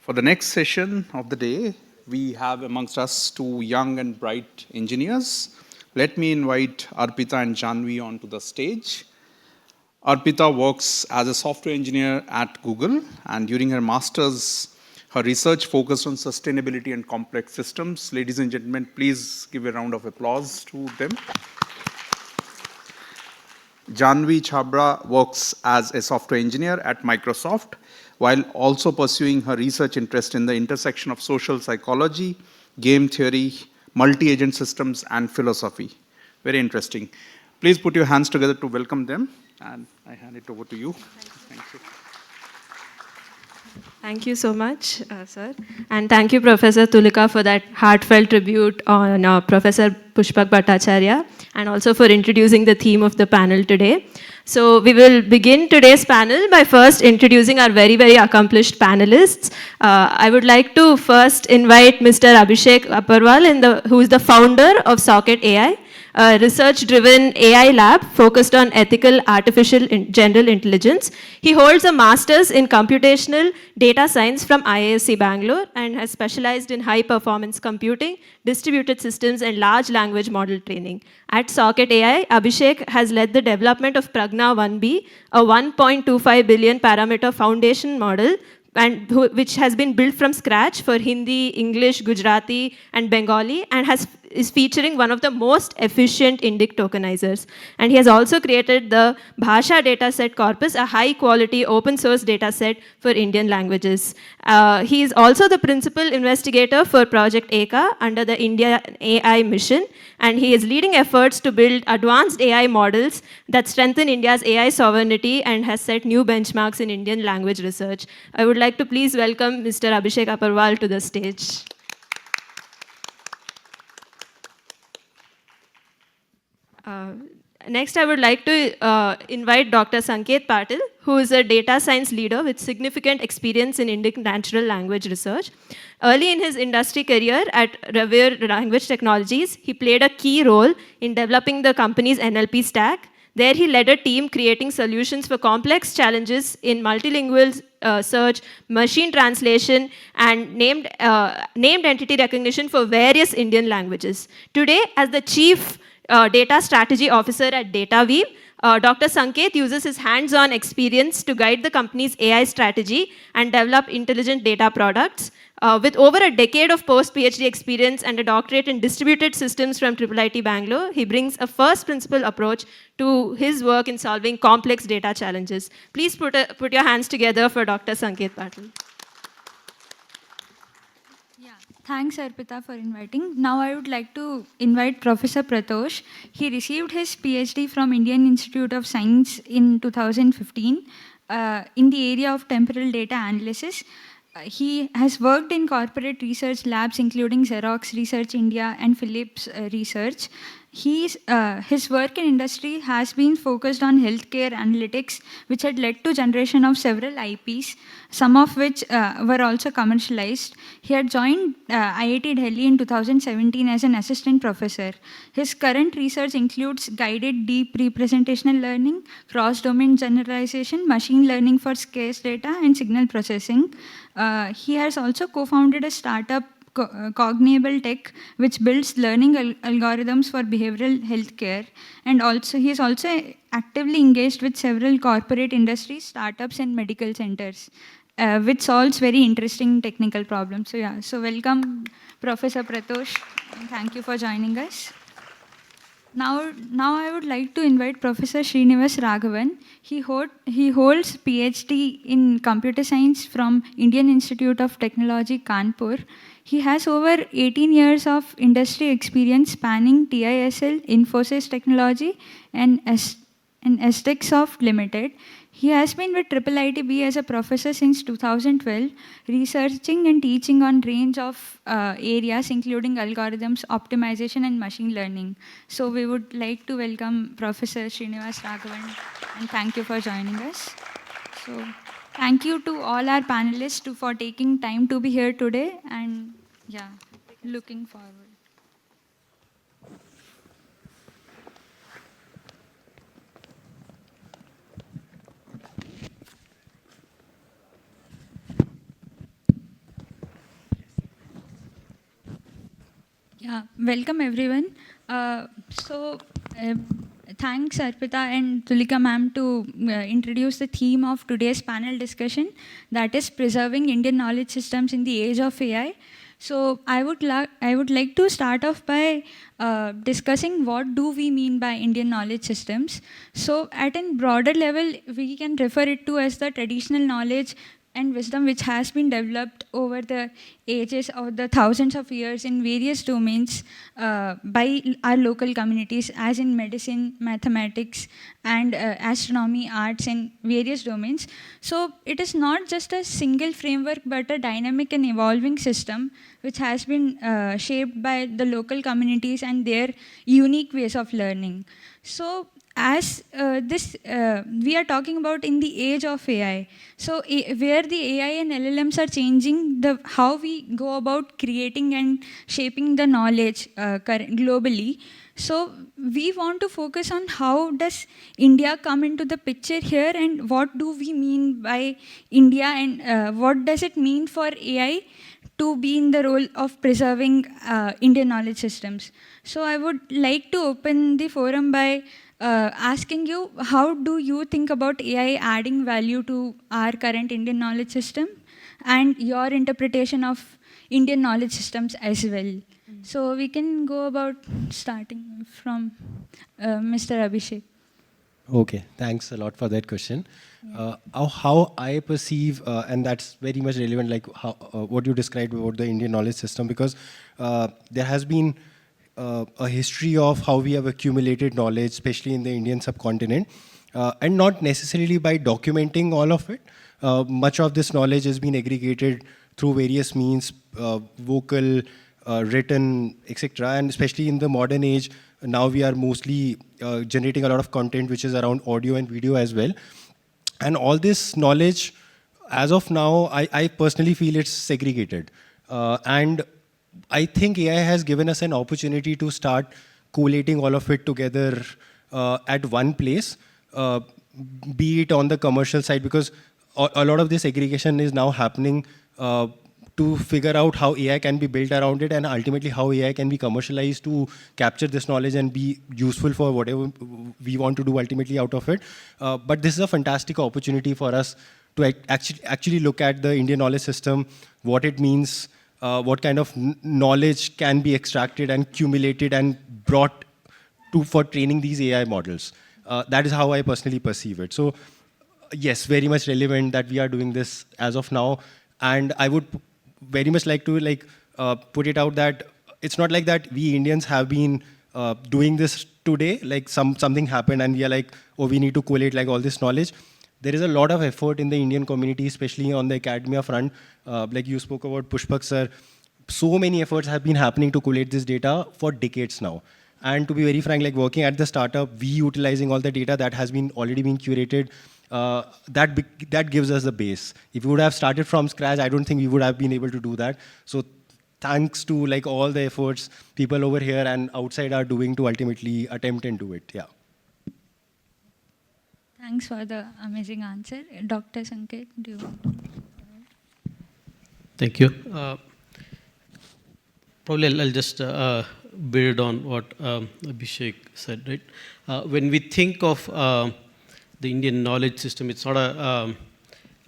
For the next session of the day, we have amongst us two young and bright engineers. Let me invite Arpitha and Janvi onto the stage. Arpitha works as a software engineer at Google, and during her master's, her research focused on sustainability and complex systems. Ladies and gentlemen, please give a round of applause to them. Janvi Chabra works as a software engineer at Microsoft, while also pursuing her research interest in the intersection of social psychology, game theory, multi-agent systems, and philosophy. Very interesting. Please put your hands together to welcome them, and I hand it over to you. Thank you. Thank you so much, sir. And thank you, Professor Tulika, for that heartfelt tribute on Professor Pushpak Bhattacharya, and also for introducing the theme of the panel today. So we will begin today's panel by first introducing our very, very accomplished panelists. I would like to first invite Mr. Abhishek Upperwal, who is the founder of Soket AI, a research-driven AI lab focused on ethical artificial general intelligence. He holds a master's in computational data science from IISc Bangalore and has specialized in high-performance computing, distributed systems, and large language model training. At Soket AI, Abhishek has led the development of Pragna 1B, a 1.25 billion parameter foundation model which has been built from scratch for Hindi, English, Gujarati, and Bengali, and is featuring one of the most efficient Indic tokenizers. And he has also created the Bhasha dataset corpus, a high-quality open-source dataset for Indian languages. He is also the principal investigator for Project EKA under the India AI mission, and he is leading efforts to build advanced AI models that strengthen India's AI sovereignty and has set new benchmarks in Indian language research. I would like to please welcome Mr. Abhishek Upperwal to the stage. Next, I would like to invite Dr. Sanket Patil, who is a data science leader with significant experience in Indic natural language research. Early in his industry career at Revere Language Technologies, he played a key role in developing the company's NLP stack. There, he led a team creating solutions for complex challenges in multilingual search, machine translation, and named entity recognition for various Indian languages. Today, as the chief data strategy officer at DataWeave, Dr. Sanket uses his hands-on experience to guide the company's AI strategy and develop intelligent data products. With over a decade of post-PhD experience and a doctorate in distributed systems from IIIT Bangalore, he brings a first principle approach to his work in solving complex data challenges. Please put your hands together for Dr. Sanket Patil. Thanks, Arpitha, for inviting. Now I would like to invite Professor Pratosh. He received his PhD from Indian Institute of Science in 2015 in the area of temporal data analysis. He has worked in corporate research labs including Xerox Research India and Philips Research. His work in industry has been focused on healthcare analytics, which had led to generation of several IPs, some of which were also commercialized. He had joined IIT Delhi in 2017 as an assistant professor. His current research includes guided deep representational learning, cross-domain generalization, machine learning for scarce data, and signal processing. He has also co-founded a startup, Cognable Tech, which builds learning algorithms for behavioral healthcare, and he is also actively engaged with several corporate industries, startups, and medical centers, which solves very interesting technical problems. So welcome, Professor Pratosh, and thank you for joining us. Now I would like to invite Professor Srinivas Raghavan. He holds PhD in computer science from Indian Institute of Technology, Kanpur. He has over 18 years of industry experience spanning TISL, Infosys Technology, and Estechsoft Limited. He has been with IIIT-B as a professor since 2012, researching and teaching on range of areas including algorithms, optimization, and machine learning. So we would like to welcome Professor Srinivas Raghavan, and thank you for joining us. So thank you to all our panelists for taking time to be here today, and looking forward. Yeah, welcome everyone. Thanks Arpitha and Tulika ma'am to introduce the theme of today's panel discussion, that is preserving Indian knowledge systems in the age of AI. So I would like to start off by discussing what do we mean by Indian knowledge systems. So at a broader level, we can refer it to as the traditional knowledge and wisdom which has been developed over the ages of the thousands of years in various domains by our local communities, as in medicine, mathematics, and astronomy, arts, and various domains. So it is not just a single framework, but a dynamic and evolving system which has been shaped by the local communities and their unique ways of learning. So as we are talking about in the age of AI, so where the AI and LLMs are changing how we go about creating and shaping the knowledge globally. So we want to focus on how does India come into the picture here, and what do we mean by India, and what does it mean for AI to be in the role of preserving Indian knowledge systems. So I would like to open the forum by asking you, how do you think about AI adding value to our current Indian knowledge system, and your interpretation of Indian knowledge systems as well? So we can go about starting from Mr. Abhishek. Okay, thanks a lot for that question. How I perceive, and that's very much relevant, like how, what you described about the Indian knowledge system, because there has been a history of how we have accumulated knowledge, especially in the Indian subcontinent, and not necessarily by documenting all of it. Much of this knowledge has been aggregated through various means, vocal, written, etc. And especially in the modern age, now we are mostly generating a lot of content which is around audio and video as well. And all this knowledge, as of now, I personally feel it's segregated. And I think AI has given us an opportunity to start collating all of it together at one place, be it on the commercial side, because a lot of this aggregation is now happening to figure out how AI can be built around it, and ultimately how AI can be commercialized to capture this knowledge and be useful for whatever we want to do ultimately out of it. But this is a fantastic opportunity for us to actually look at the Indian knowledge system, what it means, what kind of knowledge can be extracted and accumulated and brought to for training these AI models. That is how I personally perceive it. So yes, very much relevant that we are doing this as of now. And I would very much like to put it out that it's not like that we Indians have been doing this today, like something happened and we are like, oh, we need to collate like all this knowledge. There is a lot of effort in the Indian community, especially on the academia front. Like you spoke about Pushpak sir, so many efforts have been happening to collate this data for decades now. And to be very frank, like working at the startup, we utilizing all the data that has been already been curated, that gives us the base. If we would have started from scratch, I don't think we would have been able to do that. So thanks to like all the efforts people over here and outside are doing to ultimately attempt and do it. Yeah. Thanks for the amazing answer. Dr. Sanket, do you want to? Thank you. Probably I'll just build on what Abhishek said, right? When we think of the Indian knowledge system, it's not a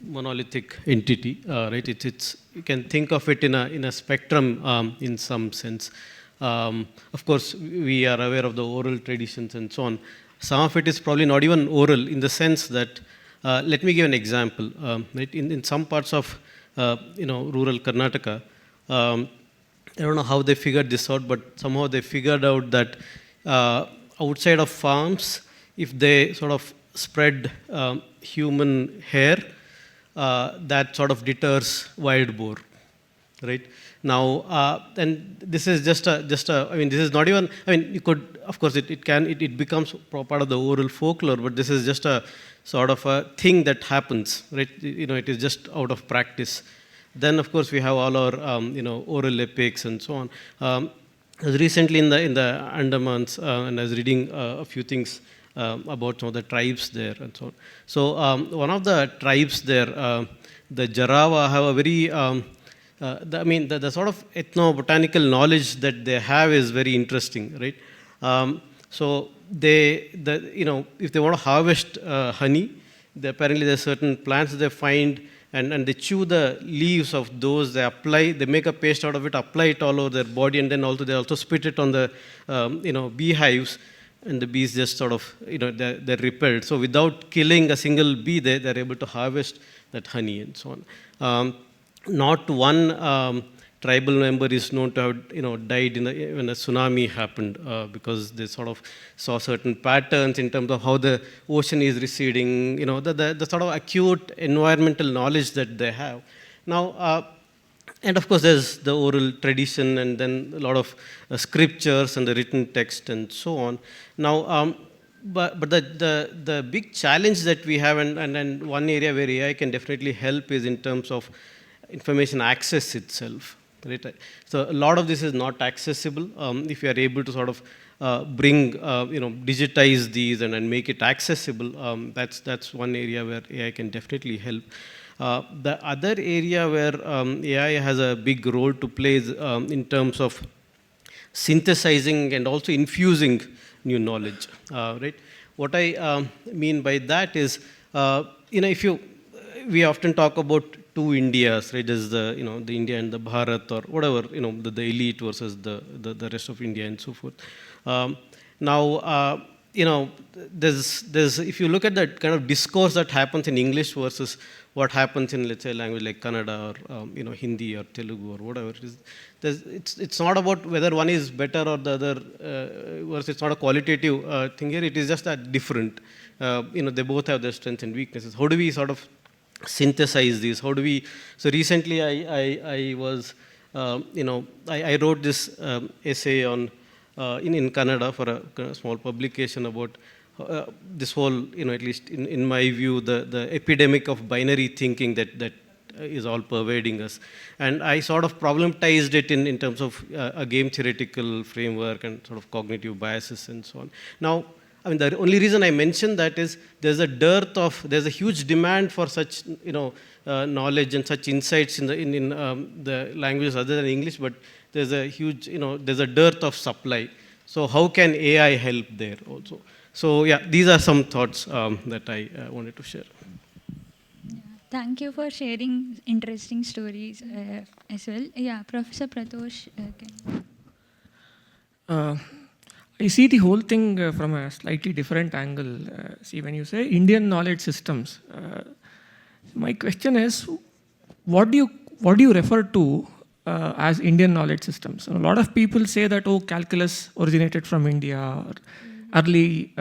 monolithic entity, right? It's you can think of it in a spectrum in some sense. Of course, we are aware of the oral traditions and so on. Some of it is probably not even oral in the sense that, let me give an example. Right? In some parts of rural Karnataka, I don't know how they figured this out, but somehow they figured out that outside of farms, if they sort of spread human hair, that sort of deters wild boar, right? Now, and this is just a, I mean, this is not even, I mean, you could, of course, it becomes part of the oral folklore, but this is just a sort of a thing that happens, right? It is just out of practice. Then, of course, we have all our, oral epics and so on. I was recently in the Andamans, and I was reading a few things about some of the tribes there and so on. So, one of the tribes there, the Jarava, have a very the sort of ethnobotanical knowledge that they have is very interesting, right? So if they want to harvest honey, apparently there are certain plants they find, and they chew the leaves of those, they make a paste out of it, apply it all over their body, and then they also spit it on the beehives, and the bees just sort of, they're repelled. So without killing a single bee, they're able to harvest that honey and so on. Not one tribal member is known to have died when a tsunami happened, because they sort of saw certain patterns in terms of how the ocean is receding, the sort of acute environmental knowledge that they have. Now, and of course, there's the oral tradition, and then a lot of scriptures and the written text and so on. Now, but the big challenge that we have, and one area where AI can definitely help, is in terms of information access itself. Right? So a lot of this is not accessible. If you are able to sort of digitize these and make it accessible, that's one area where AI can definitely help. The other area where AI has a big role to play is in terms of synthesizing and also infusing new knowledge. Right? What I mean by that is, we often talk about two Indias, right? There's the India and the Bharat, or whatever, the elite versus the rest of India and so forth. Now, there's if you look at that kind of discourse that happens in English versus what happens in, let's say, a language like Kannada or Hindi or Telugu or whatever it is, it's not about whether one is better or the other, versus it's not a qualitative thing here. It is just that different. They both have their strengths and weaknesses. How do we sort of synthesize these? How do we? So recently, I wrote this essay on in Kannada for a small publication about this whole, at least in my view, the epidemic of binary thinking that is all pervading us. And I sort of problematized it in terms of a game theoretical framework and sort of cognitive biases and so on. Now, the only reason I mention that is there's a huge demand for such, knowledge and such insights in the languages other than English, but there's a huge, there's a dearth of supply. So how can AI help there also? So yeah, these are some thoughts that I wanted to share. Yeah, thank you for sharing interesting stories as well. Yeah, Professor Pratosh. I see the whole thing from a slightly different angle. See, when you say Indian knowledge systems, my question is, what do you refer to as Indian knowledge systems? A lot of people say that, calculus originated from India, or early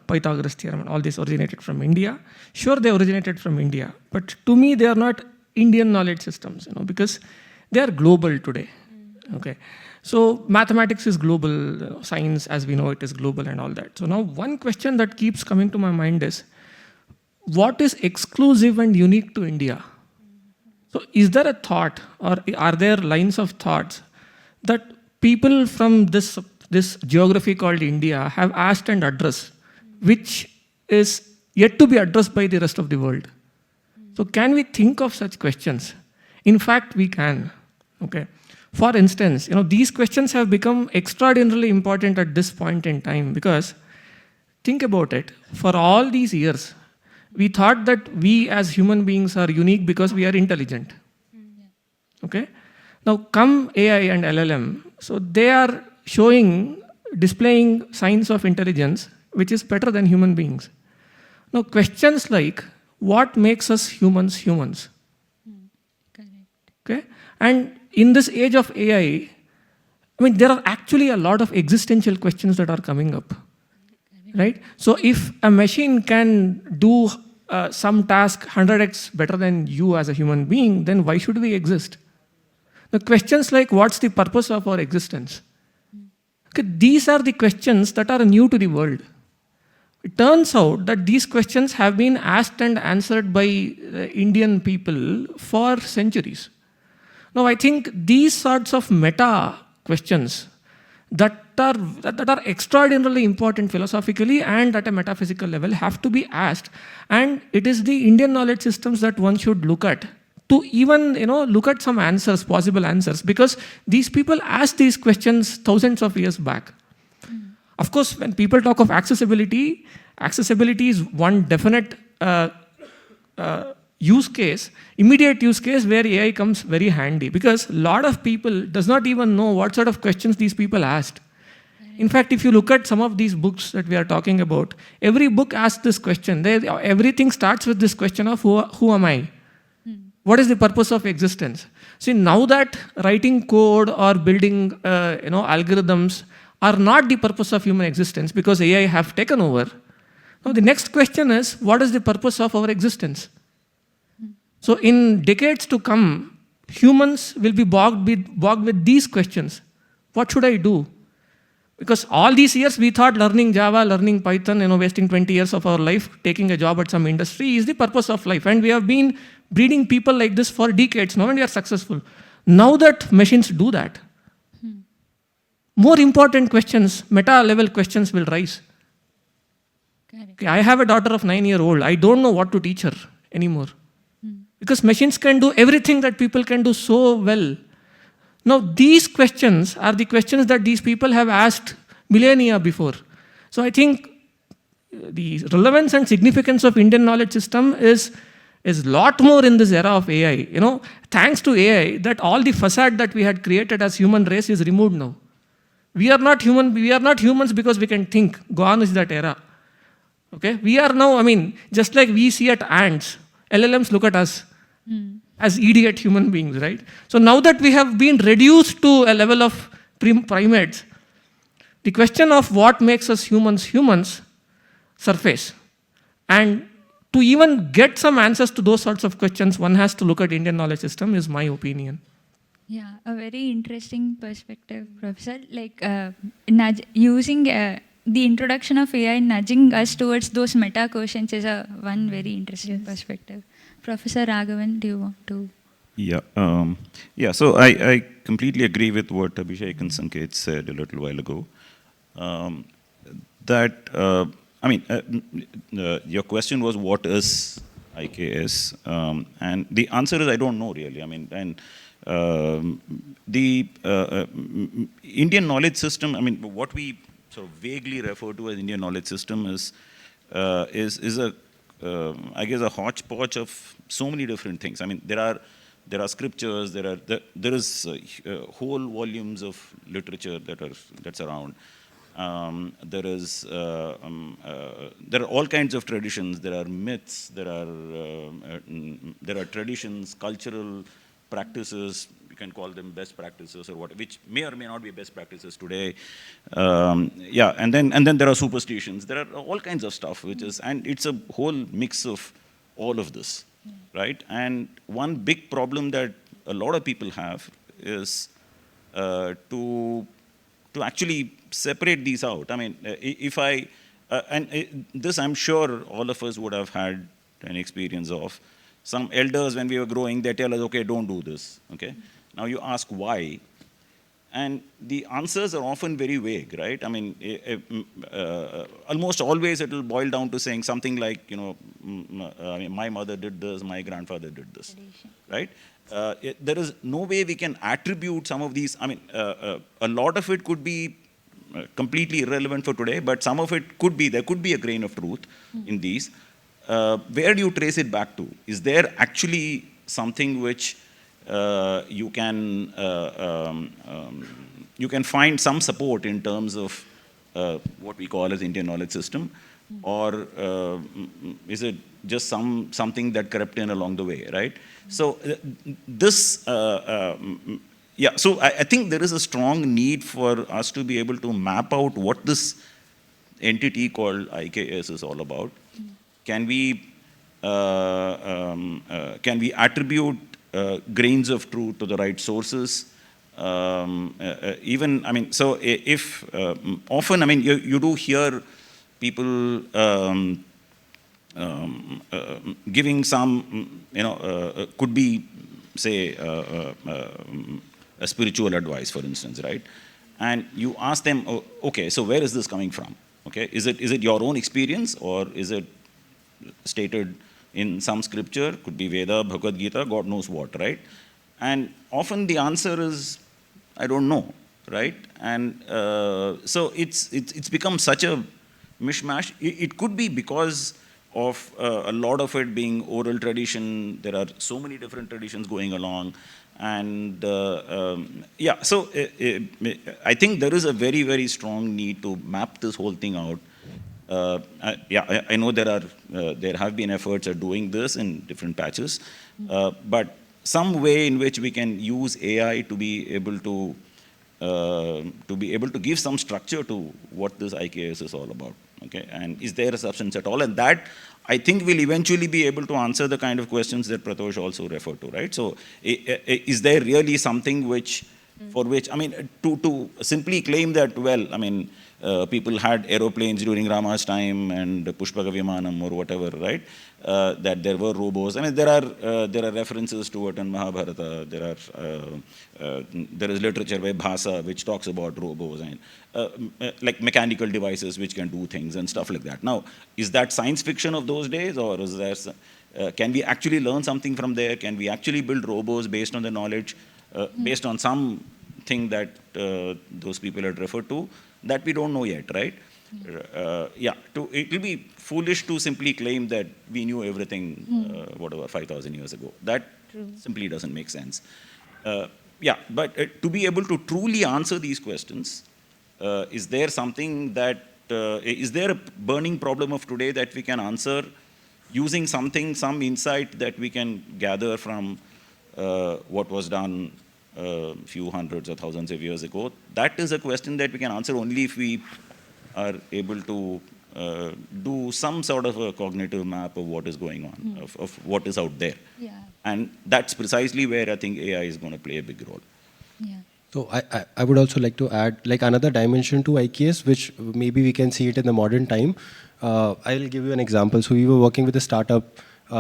Pythagoras theorem, and all this originated from India. Sure, they originated from India, but to me, they are not Indian knowledge systems, because they are global today. Okay. So mathematics is global, science as we know it is global and all that. So now one question that keeps coming to my mind is, what is exclusive and unique to India? So is there a thought, or are there lines of thoughts that people from this geography called India have asked and addressed, which is yet to be addressed by the rest of the world? So can we think of such questions? In fact, we can. Okay. For instance, these questions have become extraordinarily important at this point in time, because think about it. For all these years, we thought that we as human beings are unique because we are intelligent. Okay? Now come AI and LLM. So they are displaying signs of intelligence, which is better than human beings. Now questions like, what makes us humans humans? Correct. Okay? And in this age of AI, there are actually a lot of existential questions that are coming up, right? So if a machine can do some task 100x better than you as a human being, then why should we exist? The questions like, what's the purpose of our existence? Okay, these are the questions that are new to the world. It turns out that these questions have been asked and answered by Indian people for centuries. Now, I think these sorts of meta questions that are extraordinarily important philosophically and at a metaphysical level have to be asked. And it is the Indian knowledge systems that one should look at to even look at some answers, possible answers, because these people asked these questions thousands of years back. Of course, when people talk of accessibility, accessibility is one definite use case, immediate use case where AI comes very handy, because a lot of people does not even know what sort of questions these people asked. In fact, if you look at some of these books that we are talking about, every book asks this question. Everything starts with this question of who am I? What is the purpose of existence? See, now that writing code or building algorithms are not the purpose of human existence because AI have taken over. Now the next question is, what is the purpose of our existence? So in decades to come, humans will be bogged with these questions. What should I do? Because all these years we thought learning Java, learning Python, wasting 20 years of our life, taking a job at some industry is the purpose of life. And we have been breeding people like this for decades now, and we are successful. Now that machines do that, more important questions, meta-level questions will rise. Okay, I have a daughter of 9-year-old. I don't know what to teach her anymore. Because machines can do everything that people can do so well. Now, these questions are the questions that these people have asked millennia before. So I think the relevance and significance of Indian knowledge system is a lot more in this era of AI. Thanks to AI, that all the facade that we had created as human race is removed now. We are not human. We are not humans because we can think. Gone is that era. Okay, we are now. Just like we see at ants, LLMs look at us as idiot human beings, right? So now that we have been reduced to a level of primates, the question of what makes us humans surface. And to even get some answers to those sorts of questions, one has to look at Indian knowledge system, is my opinion. Yeah, a very interesting perspective, Professor. Like using the introduction of AI nudging us towards those meta questions is one very interesting perspective. Professor Raghavan, do you want to? Yeah. So I completely agree with what Abhishek and Sanket said a little while ago. Your question was, what is IKS? And the answer is, I don't know really. The Indian knowledge system, what we sort of vaguely refer to as Indian knowledge system is a a hodgepodge of so many different things. There are scriptures, there is whole volumes of literature that's around. There are all kinds of traditions. There are myths. There are traditions, cultural practices. You can call them best practices or what, which may or may not be best practices today. And then there are superstitions. There are all kinds of stuff, and it's a whole mix of all of this, right? And one big problem that a lot of people have is to actually separate these out. This I'm sure all of us would have had an experience of. Some elders, when we were growing, they tell us, okay, don't do this, okay? Now you ask why, and the answers are often very vague, right? Almost always it will boil down to saying something like, my mother did this, my grandfather did this, right? There is no way we can attribute some of these. A lot of it could be completely irrelevant for today, but some of it could be, there could be a grain of truth in these. Where do you trace it back to? Is there actually something which you can find some support in terms of what we call as Indian knowledge system, or is it just something that crept in along the way, right? So so I think there is a strong need for us to be able to map out what this entity called IKS is all about. Can we attribute grains of truth to the right sources? If often, you do hear people giving some, could be, say, a spiritual advice, for instance, right? And you ask them, oh, okay, so where is this coming from? Okay, is it your own experience, or is it stated in some scripture, could be Veda, Bhagavad Gita, God knows what, right? And often the answer is, I don't know, right? And so it's become such a mishmash. It could be because of a lot of it being oral tradition. There are so many different traditions going along. And yeah, so I think there is a very, very strong need to map this whole thing out. I know there have been efforts at doing this in different patches, but some way in which we can use AI to be able to give some structure to what this IKS is all about. Okay, and is there a substance at all? And that, I think, will eventually be able to answer the kind of questions that Pratosh also referred to, right? So, is there really something which, for which, I mean, to simply claim that, well, I mean, people had aeroplanes during Rama's time and Pushpaka Vimanam or whatever, right? That there were robos. I mean, there are references to it in Mahabharata. There is literature by Bhasa which talks about robos and like mechanical devices which can do things and stuff like that. Now, is that science fiction of those days, or is there? Can we actually learn something from there? Can we actually build robos based on the knowledge, based on something that those people had referred to? That we don't know yet, right? Yeah, it will be foolish to simply claim that we knew everything, whatever, 5,000 years ago. That simply doesn't make sense. Yeah, but to be able to truly answer these questions, is there something that, is there a burning problem of today that we can answer using something, some insight that we can gather from what was done few hundreds or thousands of years ago? That is a question that we can answer only if we are able to do some sort of a cognitive map of what is going on, of what is out there. Yeah. And that's precisely where I think AI is going to play a big role. Yeah. So I would also like to add like another dimension to IKS, which maybe we can see it in the modern time. I'll give you an example. So we were working with a startup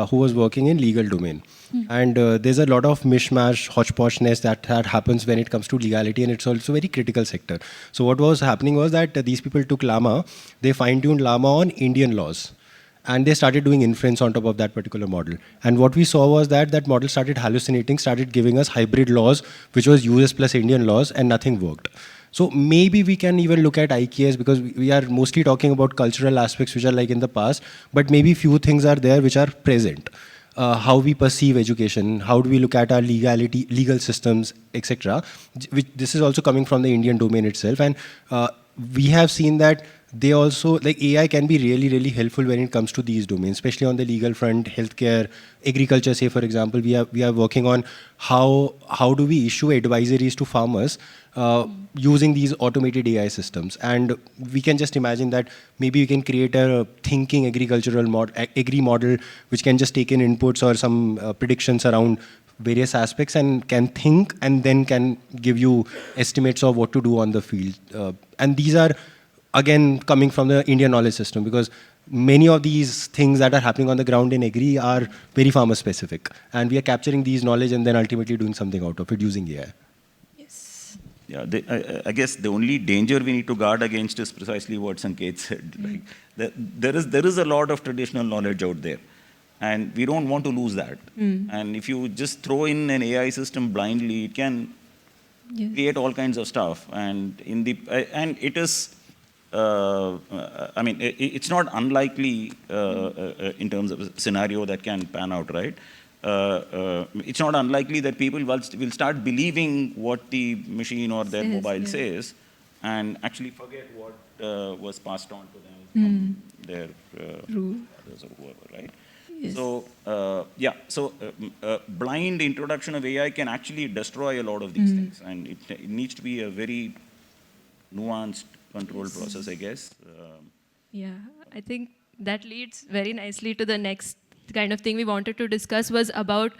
who was working in legal domain. And there's a lot of mishmash, hodgepodgeness that happens when it comes to legality, and it's also a very critical sector. So what was happening was that these people took Llama, they fine-tuned Llama on Indian laws, and they started doing inference on top of that particular model. And what we saw was that that model started hallucinating, started giving us hybrid laws, which was US plus Indian laws, and nothing worked. So maybe we can even look at IKS, because we are mostly talking about cultural aspects which are like in the past, but maybe few things are there which are present. How we perceive education, how do we look at our legal systems, etc. This is also coming from the Indian domain itself. And we have seen that they also, like AI can be really, really helpful when it comes to these domains, especially on the legal front, healthcare, agriculture, say for example, we are working on how do we issue advisories to farmers using these automated AI systems. And we can just imagine that maybe we can create a thinking agricultural agri model, which can just take in inputs or some predictions around various aspects and can think and then can give you estimates of what to do on the field. And these are, again, coming from the Indian knowledge system, because many of these things that are happening on the ground in agri are very farmer specific. And we are capturing these knowledge and then ultimately doing something out of it using AI. Yes. Yeah, I guess the only danger we need to guard against is precisely what Sanket said. Like, there is a lot of traditional knowledge out there, and we don't want to lose that. And if you just throw in an AI system blindly, it can create all kinds of stuff. And it is, I mean, it's not unlikely in terms of a scenario that can pan out, right? It's not unlikely that people will start believing what the machine or their mobile says and actually forget what was passed on to them from their others or whoever, right? Yes. So, yeah, so blind introduction of AI can actually destroy a lot of these things, and it needs to be a very nuanced, controlled process, I guess. Yeah, I think that leads very nicely to the next kind of thing we wanted to discuss was about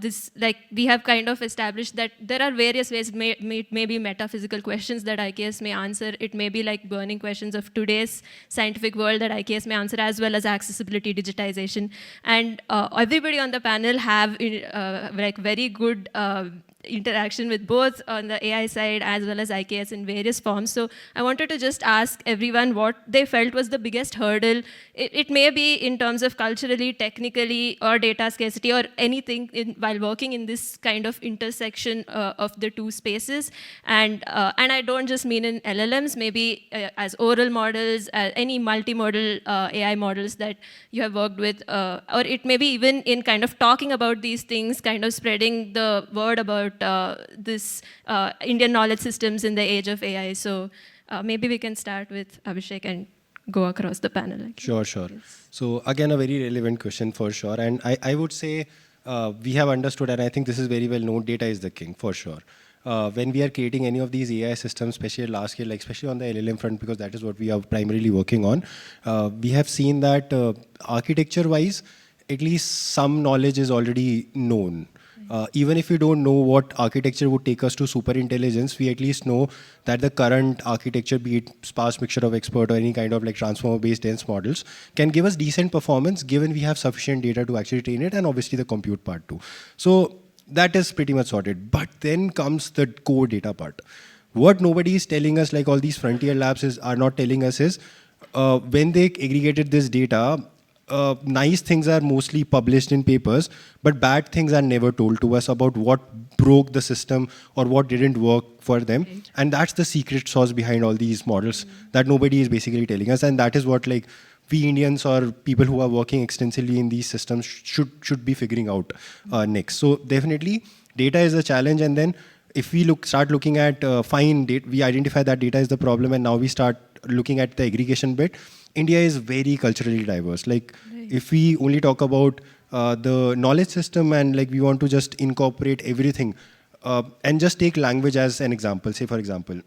this, like we have kind of established that there are various ways, maybe metaphysical questions that IKS may answer. It may be like burning questions of today's scientific world that IKS may answer, as well as accessibility, digitization. And everybody on the panel have like very good interaction with both on the AI side as well as IKS in various forms. So I wanted to just ask everyone what they felt was the biggest hurdle. It may be in terms of culturally, technically, or data scarcity, or anything while working in this kind of intersection of the two spaces. And I don't just mean in LLMs, maybe as oral models, any multimodal AI models that you have worked with, or it may be even in kind of talking about these things, kind of spreading the word about this Indian knowledge systems in the age of AI. So maybe we can start with Abhishek and go across the panel. Sure. So again, a very relevant question for sure. And I would say we have understood, and I think this is very well known, data is the king for sure. When we are creating any of these AI systems, especially at large scale, like especially on the LLM front, because that is what we are primarily working on, we have seen that architecture-wise, at least some knowledge is already known. Even if we don't know what architecture would take us to super intelligence, we at least know that the current architecture, be it sparse mixture of expert or any kind of like transformer-based dense models, can give us decent performance given we have sufficient data to actually train it, and obviously the compute part too. So that is pretty much sorted. But then comes the core data part. What nobody is telling us, like all these frontier labs are not telling us is, when they aggregated this data, nice things are mostly published in papers, but bad things are never told to us about what broke the system or what didn't work for them. Right. And that's the secret sauce behind all these models that nobody is basically telling us. And that is what like we Indians or people who are working extensively in these systems should be figuring out next. So definitely data is a challenge. And then if we start looking at fine data, we identify that data is the problem, and now we start looking at the aggregation bit. India is very culturally diverse. Like if we only talk about the knowledge system and like we want to just incorporate everything and just take language as an example. Say for example,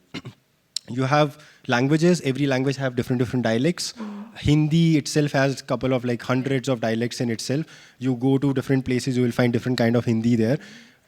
you have languages, every language have different dialects. Hindi itself has a couple of like hundreds of dialects in itself. You go to different places, you will find different kind of Hindi there.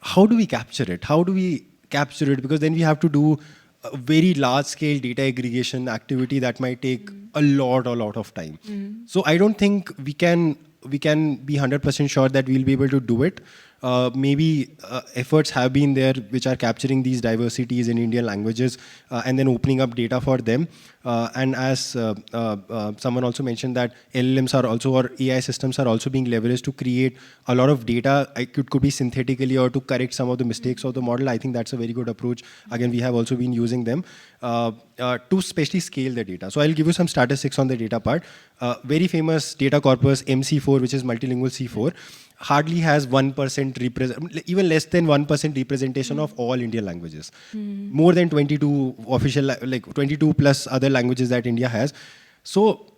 How do we capture it? How do we capture it? Because then we have to do a very large scale data aggregation activity that might take a lot of time. So I don't think we can be 100% sure that we'll be able to do it. Maybe efforts have been there which are capturing these diversities in Indian languages and then opening up data for them. And as someone also mentioned that LLMs are also, or AI systems are also being leveraged to create a lot of data. It could be synthetically or to correct some of the mistakes of the model. I think that's a very good approach. Again, we have also been using them to specially scale the data. So I'll give you some statistics on the data part. Very famous data corpus MC4, which is multilingual C4, hardly has 1% even less than 1% representation of all Indian languages. More than 22 official, like 22 plus other languages that India has. So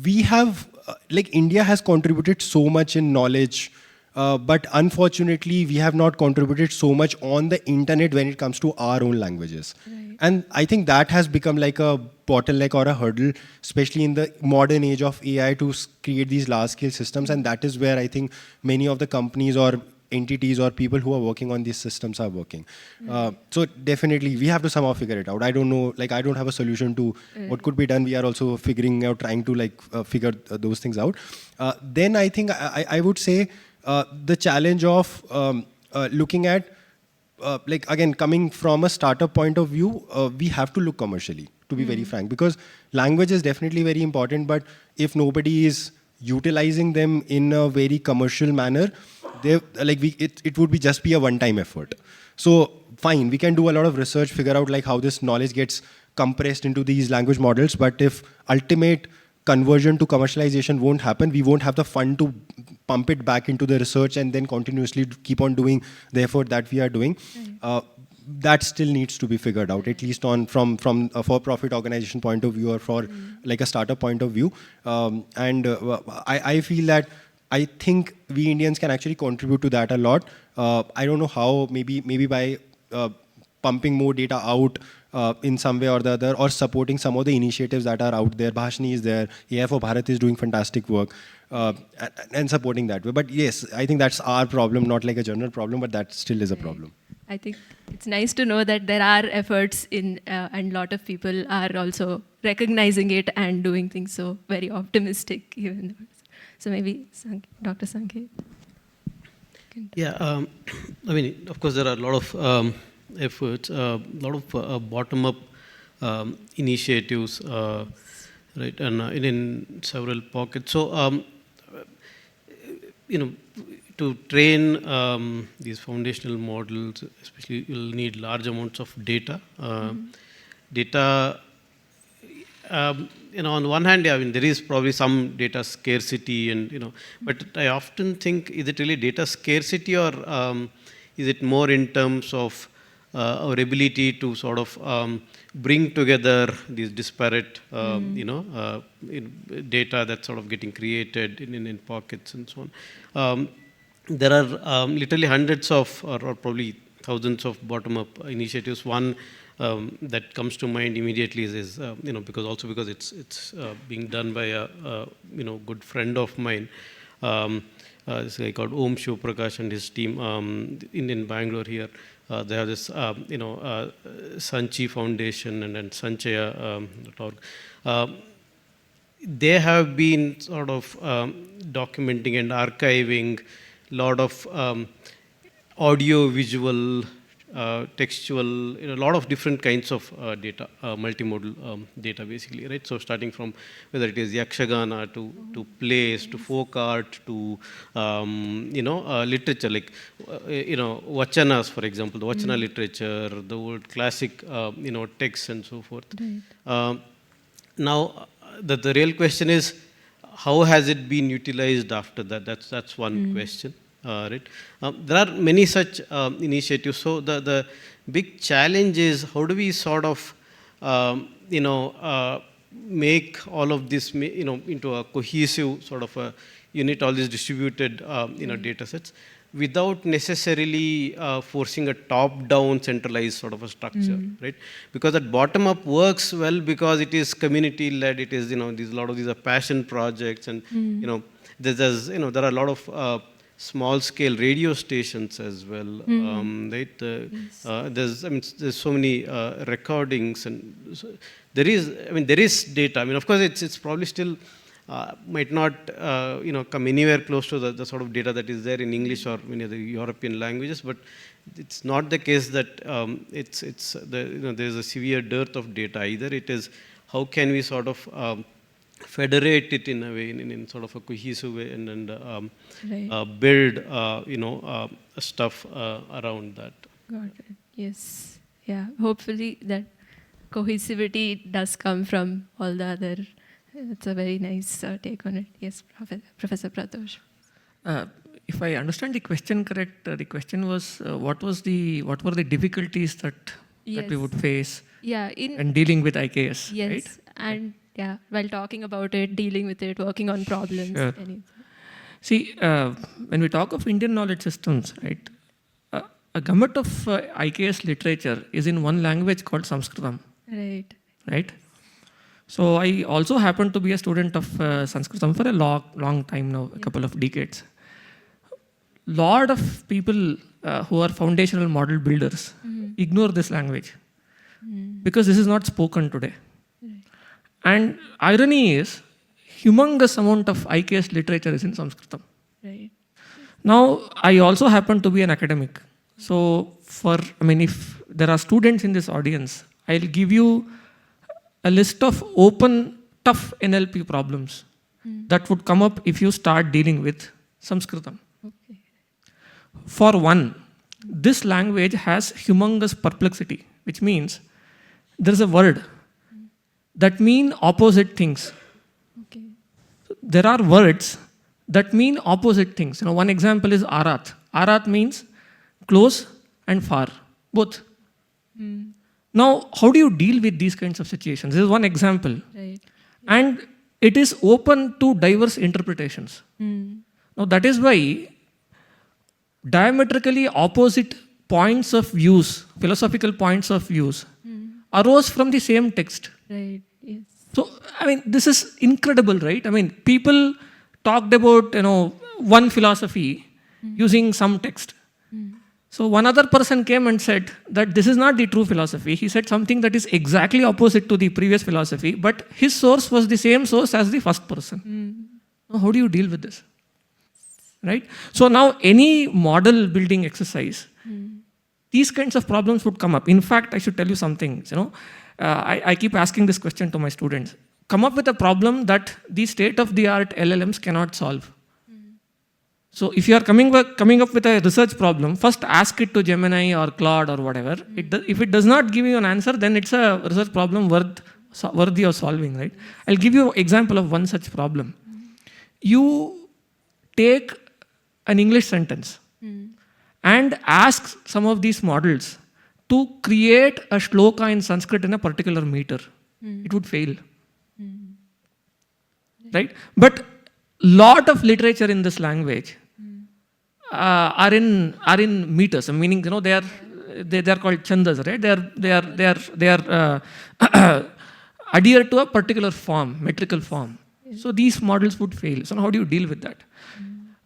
we have, like India has contributed so much in knowledge, but unfortunately we have not contributed so much on the internet when it comes to our own languages. Right. And I think that has become like a bottleneck or a hurdle, especially in the modern age of AI, to create these large scale systems. And that is where I think many of the companies or entities or people who are working on these systems are working. So definitely we have to somehow figure it out. I don't know, like I don't have a solution to what could be done. We are also figuring out, trying to like figure those things out. Then I think I would say the challenge of looking at, like again, coming from a startup point of view, we have to look commercially, to be very frank, because language is definitely very important, but if nobody is utilizing them in a very commercial manner, it would be just be a one-time effort. So fine, we can do a lot of research, figure out like how this knowledge gets compressed into these language models, but if ultimate conversion to commercialization won't happen, we won't have the fund to pump it back into the research and then continuously keep on doing the effort that we are doing. That still needs to be figured out, at least from a for-profit organization point of view or for like a startup point of view. I feel that I think we Indians can actually contribute to that a lot. I don't know how, maybe by pumping more data out in some way or the other, or supporting some of the initiatives that are out there. Bhashni is there, AI for Bharat is doing fantastic work, and supporting that way. But yes, I think that's our problem, not like a general problem, but that still is a problem. I think it's nice to know that there are efforts in, and a lot of people are also recognizing it and doing things, so very optimistic even. So maybe Dr. Sanket. Yeah, I mean, of course, there are a lot of efforts, a lot of bottom-up initiatives, right, and in several pockets. So, to train these foundational models, especially, you'll need large amounts of data. Data. On one hand, I mean, there is probably some data scarcity, and but I often think, is it really data scarcity, or is it more in terms of our ability to sort of bring together these disparate, data that's sort of getting created in pockets and so on. There are literally hundreds of, or probably thousands of bottom-up initiatives. One that comes to mind immediately is because it's being done by a good friend of mine, this guy called Om Shiv Prakash and his team in Bangalore here. They have this Sanchi Foundation and Sanchaya.org. They have been sort of documenting and archiving a lot of audio, visual, textual, a lot of different kinds of data, multimodal data basically, right? So starting from whether it is Yakshagana to plays, to folk art, to literature, like Vachanas, for example, the Vachana literature, the old classic texts and so forth. Now, the real question is, how has it been utilized after that? That's one question. Right. There are many such initiatives. So the big challenge is, how do we sort of make all of this into a cohesive sort of a unit, all these distributed data sets, without necessarily forcing a top-down centralized sort of a structure, right? Because that bottom-up works well because it is community-led. It is a lot of these are passion projects, and there are a lot of small-scale radio stations as well, right? There's so many recordings, and so there is data. I mean, of course, it's probably still might not come anywhere close to the sort of data that is there in English or many other European languages, but it's not the case that there's a severe dearth of data either. It is, how can we sort of federate it in a way, in sort of a cohesive way, and build stuff around that. Got it. Yes. Yeah. Hopefully that cohesivity does come from all the other. It's a very nice take on it. Yes, Professor Pratosh. If I understand the question correct, the question was what were the difficulties that we would face in dealing with IKS, right? And while talking about it, dealing with it, working on problems. Sure. See, when we talk of Indian knowledge systems, right, a gamut of IKS literature is in one language called Sanskritam. Right? So I also happen to be a student of Sanskritam for a long time now, a couple of decades. Lot of people who are foundational model builders ignore this language because this is not spoken today. And irony is, humongous amount of IKS literature is in Sanskritam. Now, I also happen to be an academic. So if there are students in this audience, I'll give you a list of open, tough NLP problems that would come up if you start dealing with Sanskritam. For one, this language has humongous perplexity, which means there's a word that mean opposite things. There are words that mean opposite things. One example is arat. Arat means close and far, both. Now, how do you deal with these kinds of situations? This is one example. And it is open to diverse interpretations. Now, that is why diametrically opposite points of views, philosophical points of views, arose from the same text. So, this is incredible, right? People talked about, one philosophy using some text. So one other person came and said that this is not the true philosophy. He said something that is exactly opposite to the previous philosophy, but his source was the same source as the first person. Now, how do you deal with this? right? So now any model building exercise, these kinds of problems would come up. In fact, I should tell you something, I keep asking this question to my students. Come up with a problem that the state-of-the-art LLMs cannot solve. So if you are coming up with a research problem, first ask it to Gemini or Claude or whatever. If it does not give you an answer, then it's a research problem worthy of solving, right? I'll give you an example of one such problem. You take an English sentence and ask some of these models to create a shloka in Sanskrit in a particular meter. It would fail. Right? But lot of literature in this language are in meters, meaning they are called chandas, right? They are adhere to a particular form, metrical form. So these models would fail. So how do you deal with that?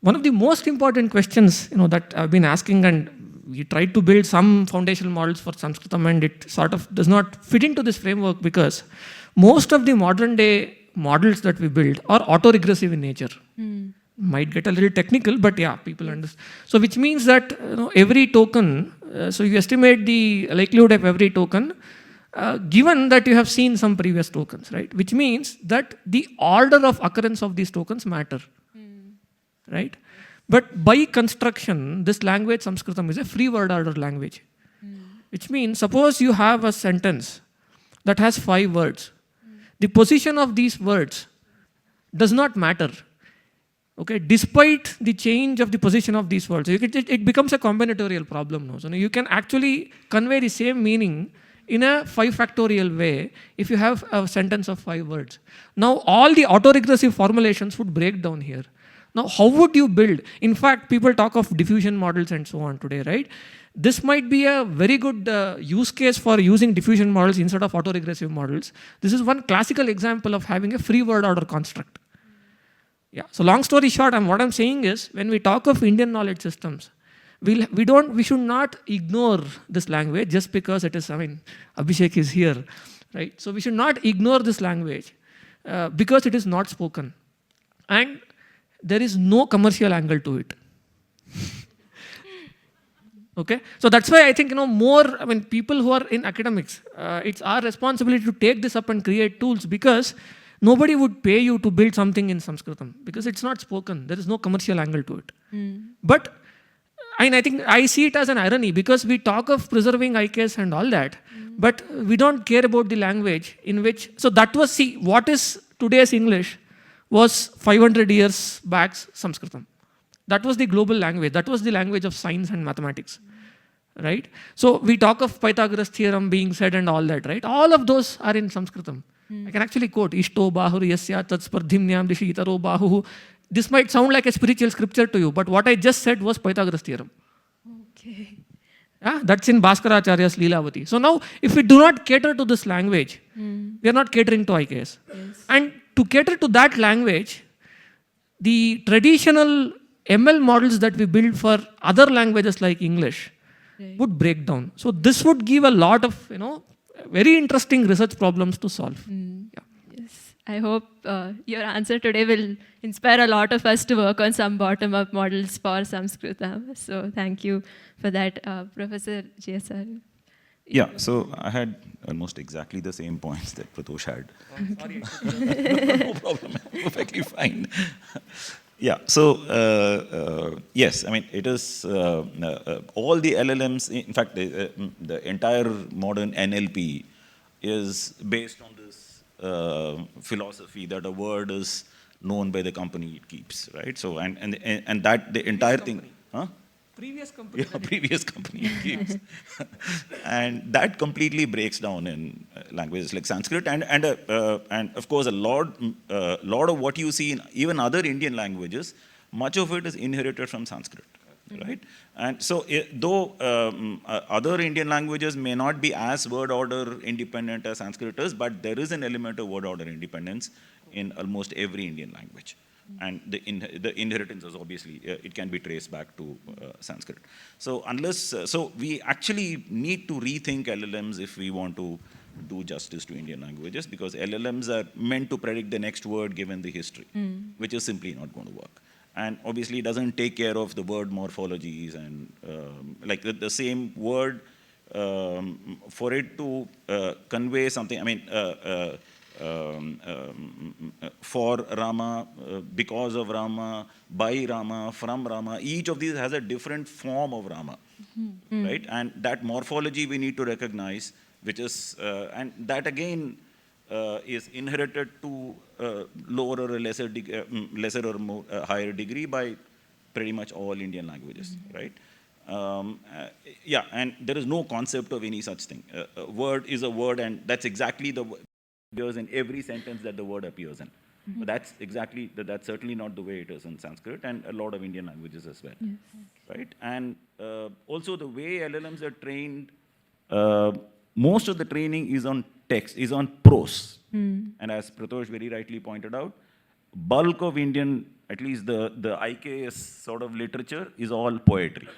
One of the most important questions that I've been asking, and we tried to build some foundational models for Sanskritam, and it sort of does not fit into this framework because most of the modern day models that we build are autoregressive in nature. Might get a little technical, but yeah, people understand. So which means that every token, so you estimate the likelihood of every token given that you have seen some previous tokens, right? Which means that the order of occurrence of these tokens matter, right? But by construction, this language, Sanskritam, is a free word order language. Which means, suppose you have a sentence that has 5 words. The position of these words does not matter. Okay, despite the change of the position of these words, it becomes a combinatorial problem now. So you can actually convey the same meaning in a 5 factorial way if you have a sentence of 5 words. Now all the autoregressive formulations would break down here. Now how would you build? In fact, people talk of diffusion models and so on today, right? This might be a very good use case for using diffusion models instead of autoregressive models. This is one classical example of having a free word order construct. Yeah. So long story short, what I'm saying is, when we talk of Indian knowledge systems, we should not ignore this language just because it is, Abhishek is here, right? So we should not ignore this language because it is not spoken. And there is no commercial angle to it. Okay? So that's why I think, people who are in academics, it's our responsibility to take this up and create tools, because nobody would pay you to build something in Sanskritam because it's not spoken. There is no commercial angle to it. But I think I see it as an irony, because we talk of preserving IISc and all that, but we don't care about the language in which, so that was, what is today's English was 500 years back Sanskritam. That was the global language. That was the language of science and mathematics, right? So we talk of Pythagoras theorem being said and all that, right? All of those are in Sanskritam. I can actually quote, Ishto bahur yasya tatspardhimnyam dishi itaro bahu. This might sound like a spiritual scripture to you, but what I just said was Pythagoras theorem. Okay. That's in Bhaskaracharya's Leelavati. So now, if we do not cater to this language, we are not catering to IISc. Yes. And to cater to that language, the traditional ML models that we build for other languages like English would break down. So this would give a lot of, very interesting research problems to solve. Yeah. Yes. I hope your answer today will inspire a lot of us to work on some bottom-up models for Sanskritam. So thank you for that, Professor JSR. Yeah, so I had almost exactly the same points that Pratosh had. Sorry. No problem, perfectly fine. Yeah, so yes, it is all the LLMs, in fact, the entire modern NLP is based on this philosophy that a word is known by the company it keeps, right? So, and that the entire thing, huh? Previous company. Yeah, previous company it keeps. And that completely breaks down in languages like Sanskrit, and of course a lot of what you see in even other Indian languages, much of it is inherited from Sanskrit, right? And so though other Indian languages may not be as word order independent as Sanskrit is, but there is an element of word order independence in almost every Indian language. And the inheritance is obviously, it can be traced back to Sanskrit. So so we actually need to rethink LLMs if we want to do justice to Indian languages, because LLMs are meant to predict the next word given the history, which is simply not going to work. and obviously doesn't take care of the word morphologies and like the same word for it to convey something. I mean, for Rama, because of Rama, by Rama, from Rama, each of these has a different form of Rama, right? And that morphology we need to recognize, which is, and that again is inherited to lower or a lesser, lesser or more, higher degree by pretty much all Indian languages, right? Yeah, and there is no concept of any such thing. A word is a word, and that's exactly the appears in every sentence that the word appears in. But that's exactly, that's certainly not the way it is in Sanskrit and a lot of Indian languages as well, right? And also the way LLMs are trained, most of the training is on text, is on prose. And as Pratosh very rightly pointed out, bulk of Indian, at least the IIIS sort of literature is all poetry.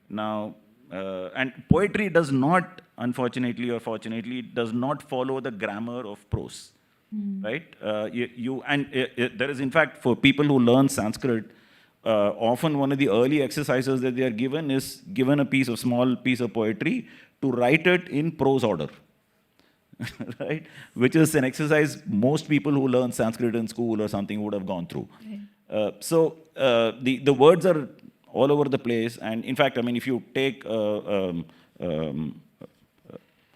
Now, and poetry does not, unfortunately or fortunately, does not follow the grammar of prose, right? There is, in fact, for people who learn Sanskrit, often one of the early exercises that they are given is given a small piece of poetry to write it in prose order, right? Which is an exercise most people who learn Sanskrit in school or something would have gone through. The words are all over the place. And in fact, I mean, if you take a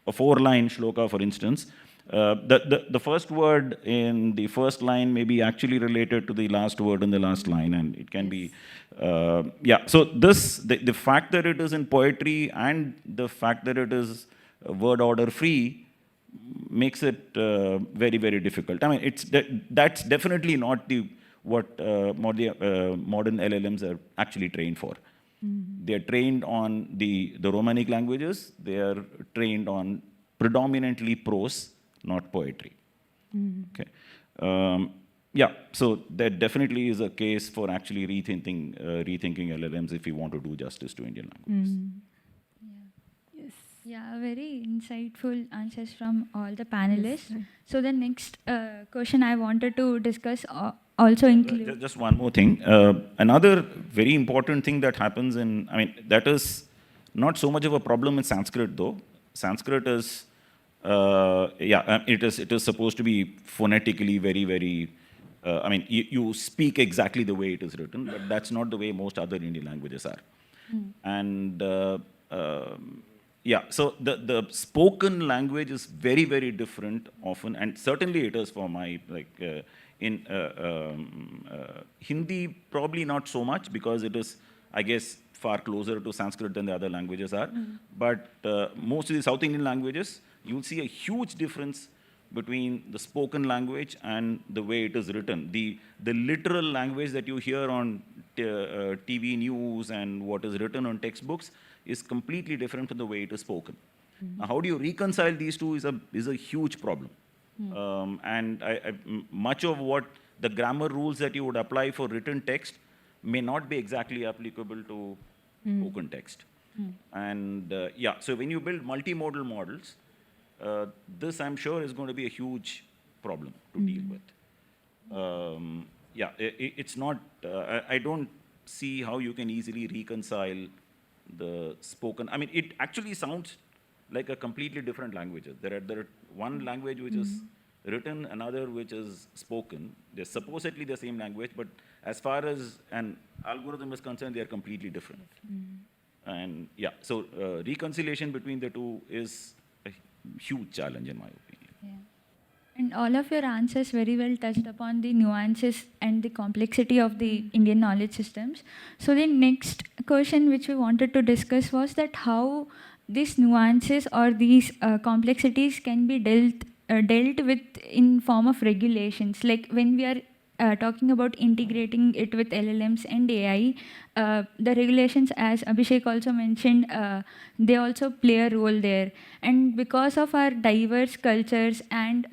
4-line shloka, for instance, the first word in the first line may be actually related to the last word in the last line, and it can be, yeah. So the fact that it is in poetry and the fact that it is word order free makes it very, very difficult. I mean, that's definitely not what modern LLMs are actually trained for. They are trained on the Romanic languages. They are trained on predominantly prose, not poetry. Okay. Yeah, so there definitely is a case for actually rethinking LLMs if we want to do justice to Indian languages. Yeah, very insightful answers from all the panelists. Yes, so the next question I wanted to discuss also include... Just one more thing. Another very important thing that happens in, I mean, that is not so much of a problem in Sanskrit though. Sanskrit is, yeah, it is supposed to be phonetically very, very, I mean, you speak exactly the way it is written, but that's not the way most other Indian languages are. And yeah, so the spoken language is very, very different often, and certainly it is for my, like, in Hindi, probably not so much because it is, I guess, far closer to Sanskrit than the other languages are. But most of the South Indian languages, you'll see a huge difference between the spoken language and the way it is written. The literal language that you hear on TV news and what is written on textbooks is completely different from the way it is spoken. Now, how do you reconcile these two is a huge problem. And much of what the grammar rules that you would apply for written text may not be exactly applicable to spoken text. And yeah, so when you build multimodal models, this I'm sure is going to be a huge problem to deal with. Yeah, it's not, I don't see how you can easily reconcile the spoken. I mean, it actually sounds like a completely different language. There are one language which is written, another which is spoken. They're supposedly the same language, but as far as an algorithm is concerned, they are completely different. And yeah, so reconciliation between the two is a huge challenge in my opinion. Yeah. And all of your answers very well touched upon the nuances and the complexity of the Indian knowledge systems. So the next question which we wanted to discuss was that how these nuances or these complexities can be dealt with in form of regulations. Like when we are talking about integrating it with LLMs and AI, the regulations, as Abhishek also mentioned, they also play a role there. And because of our diverse cultures and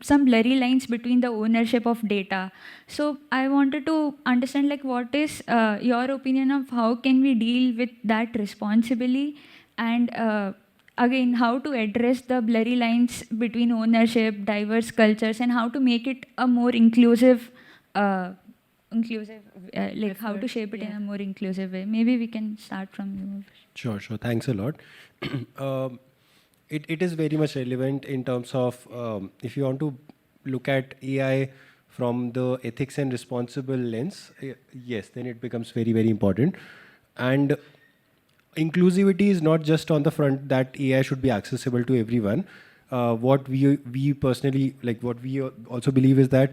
some blurry lines between the ownership of data, so I wanted to understand, like, what is your opinion of how can we deal with that responsibly, and again, how to address the blurry lines between ownership, diverse cultures, and how to make it a more inclusive inclusive, like how to shape it in a more inclusive way? Maybe we can start from you. Sure. Thanks a lot. It is very much relevant in terms of if you want to look at AI from the ethics and responsible lens, yes, then it becomes very, very important. And inclusivity is not just on the front that AI should be accessible to everyone. What we personally, like what we also believe is that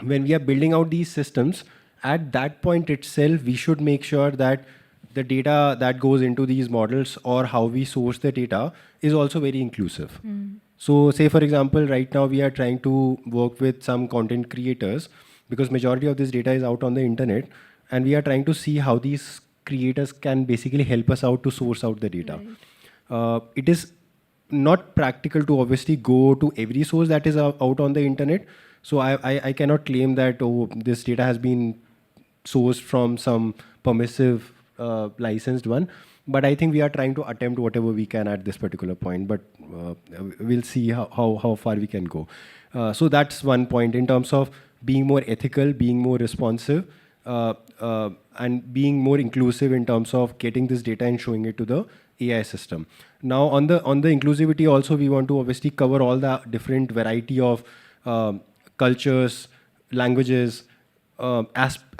when we are building out these systems, at that point itself, we should make sure that the data that goes into these models or how we source the data is also very inclusive. So say, for example, right now we are trying to work with some content creators because majority of this data is out on the internet, and we are trying to see how these creators can basically help us out to source out the data. Right. It is not practical to obviously go to every source that is out on the internet. So I cannot claim that, oh, this data has been sourced from some permissive licensed one. But I think we are trying to attempt whatever we can at this particular point. But we'll see how far we can go. So that's one point in terms of being more ethical, being more responsive, and being more inclusive in terms of getting this data and showing it to the AI system. Now, on the inclusivity also, we want to obviously cover all the different variety of cultures, languages,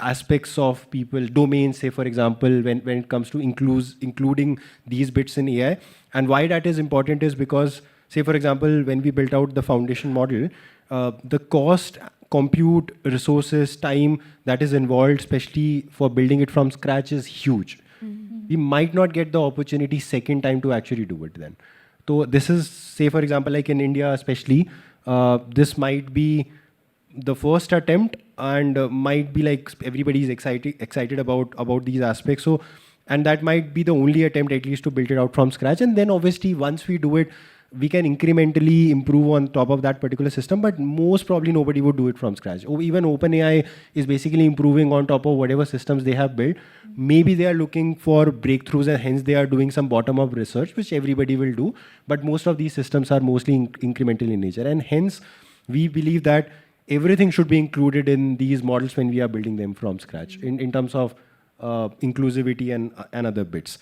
aspects of people, domains, say for example, when it comes to including these bits in AI. And why that is important is because, say for example, when we built out the foundation model, the cost, compute, resources, time that is involved, especially for building it from scratch, is huge. We might not get the opportunity second time to actually do it then. So this is, say for example, like in India especially, this might be the first attempt, and might be like everybody's excited about these aspects. So, and that might be the only attempt at least to build it out from scratch. And then obviously once we do it, we can incrementally improve on top of that particular system, but most probably nobody would do it from scratch. Or even OpenAI is basically improving on top of whatever systems they have built. Maybe they are looking for breakthroughs and hence they are doing some bottom-up research, which everybody will do. But most of these systems are mostly incremental in nature. And hence, we believe that everything should be included in these models when we are building them from scratch in terms of inclusivity and other bits.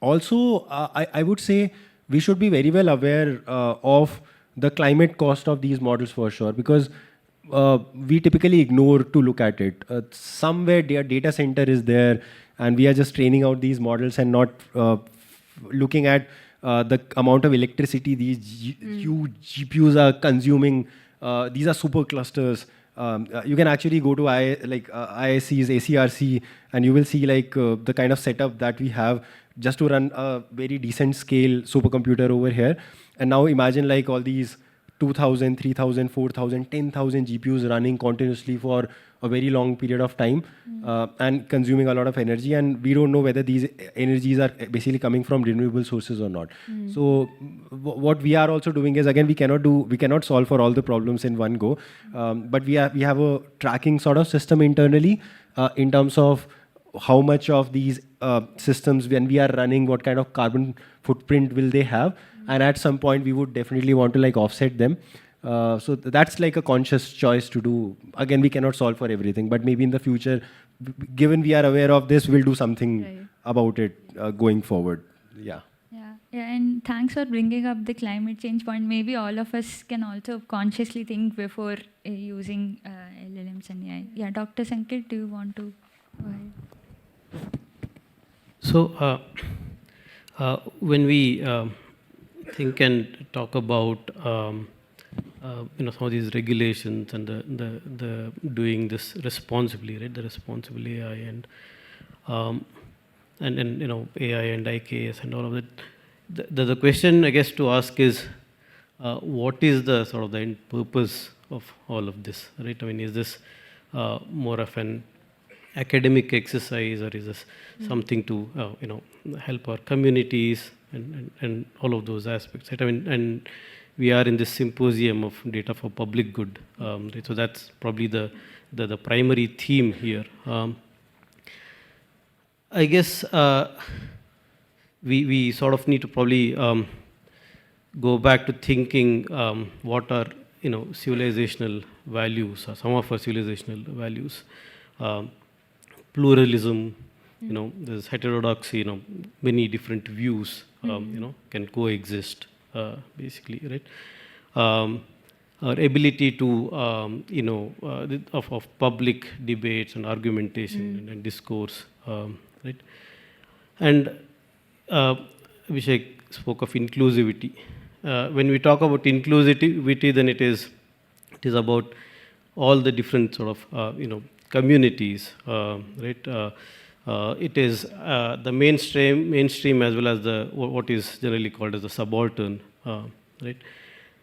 Also, I would say we should be very well aware of the climate cost of these models for sure, because we typically ignore to look at it. Somewhere their data center is there, and we are just training out these models and not looking at the amount of electricity these huge GPUs are consuming. These are super clusters. You can actually go to IISc's ACRC, and you will see like the kind of setup that we have just to run a very decent scale supercomputer over here. And now imagine like all these 2,000, 3,000, 4,000, 10,000 GPUs running continuously for a very long period of time and consuming a lot of energy. And we don't know whether these energies are basically coming from renewable sources or not. So what we are also doing is, again, we cannot solve for all the problems in one go. But we have a tracking sort of system internally in terms of how much of these systems, when we are running, what kind of carbon footprint will they have. And at some point, we would definitely want to like offset them. So that's like a conscious choice to do. Again, we cannot solve for everything, but maybe in the future, given we are aware of this, we'll do something about it going forward. Yeah. Yeah, and thanks for bringing up the climate change point. Maybe all of us can also consciously think before using LLMs and AI. Yeah, Dr. Sanket, do you want to go ahead? So when we think and talk about some of these regulations and the doing this responsibly, right? The responsible AI and AI and IKS and all of that. The question I guess to ask is, what is the sort of the end purpose of all of this, right? I mean, is this more of an academic exercise, or is this something to help our communities and all of those aspects, right? I mean, and we are in this symposium of data for public good, right? So that's probably the primary theme here. I guess we sort of need to probably go back to thinking what are civilizational values, or some of our civilizational values. Pluralism, there's heterodoxy, many different views, can coexist, basically, right? Our ability to, of public debates and argumentation and discourse, right? And Abhishek spoke of inclusivity. When we talk about inclusivity, then it is about all the different sort of, communities, right? It is the mainstream as well as what is generally called as the subaltern, right?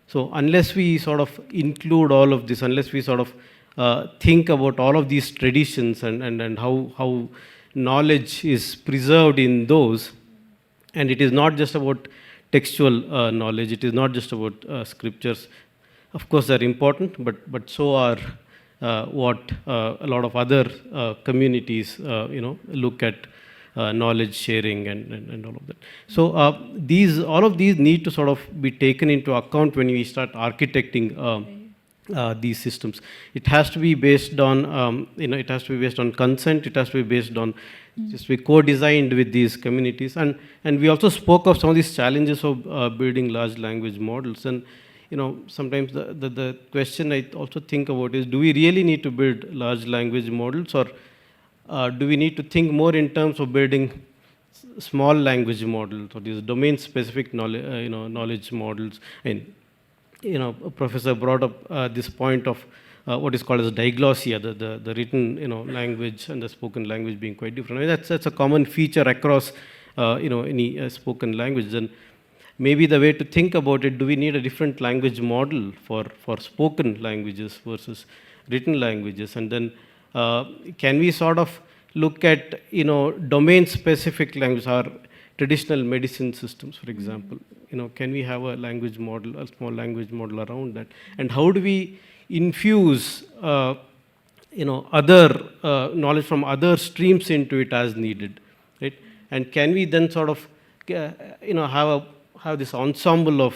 So unless we sort of include all of this, unless we sort of think about all of these traditions and how knowledge is preserved in those, and it is not just about textual knowledge, it is not just about scriptures. Of course, they're important, but so are what a lot of other communities, look at knowledge sharing and all of that. So all of these need to sort of be taken into account when we start architecting these systems. It has to be based on, it has to be based on consent. It has to be based on just be co-designed with these communities. And we also spoke of some of these challenges of building large language models. And sometimes the question I also think about is, do we really need to build large language models, or do we need to think more in terms of building small language models or these domain-specific knowledge models? And a professor brought up this point of what is called as diglossia, the written language and the spoken language being quite different. I mean, that's a common feature across any spoken language. And maybe the way to think about it, do we need a different language model for spoken languages versus written languages? And then can we sort of look at domain-specific language, our traditional medicine systems, for example? Can we have a language model, a small language model around that? And how do we infuse other knowledge from other streams into it as needed, right? And can we then sort of have this ensemble of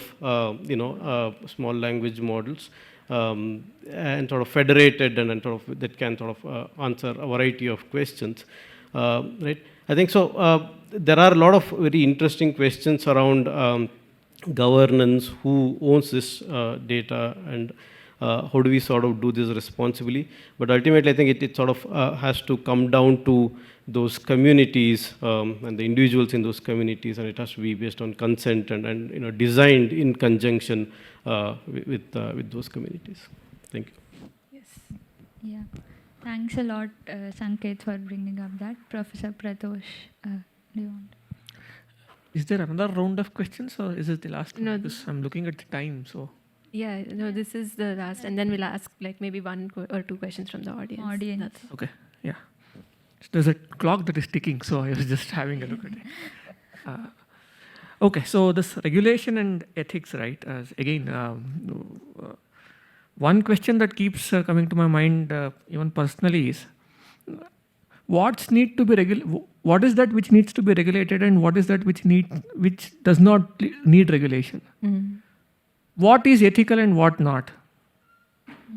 small language models and sort of federated and sort of that can sort of answer a variety of questions, right? I think so. There are a lot of very interesting questions around governance, who owns this data, and how do we sort of do this responsibly. But ultimately, I think it sort of has to come down to those communities and the individuals in those communities, and it has to be based on consent and designed in conjunction with those communities. Thank you. Yes. Yeah. Thanks a lot, Sanket, for bringing up that. Professor Pratosh, do you want? Is there another round of questions, or is it the last one? No. Because I'm looking at the time, so. Yeah, no, this is the last, and then we'll ask like maybe one or two questions from the audience. That's it. Okay, yeah. There's a clock that is ticking, so I was just having a look at it. Okay, so this regulation and ethics, right? Again, one question that keeps coming to my mind, even personally, is what is that which needs to be regulated, and what is that which does not need regulation? What is ethical and what not?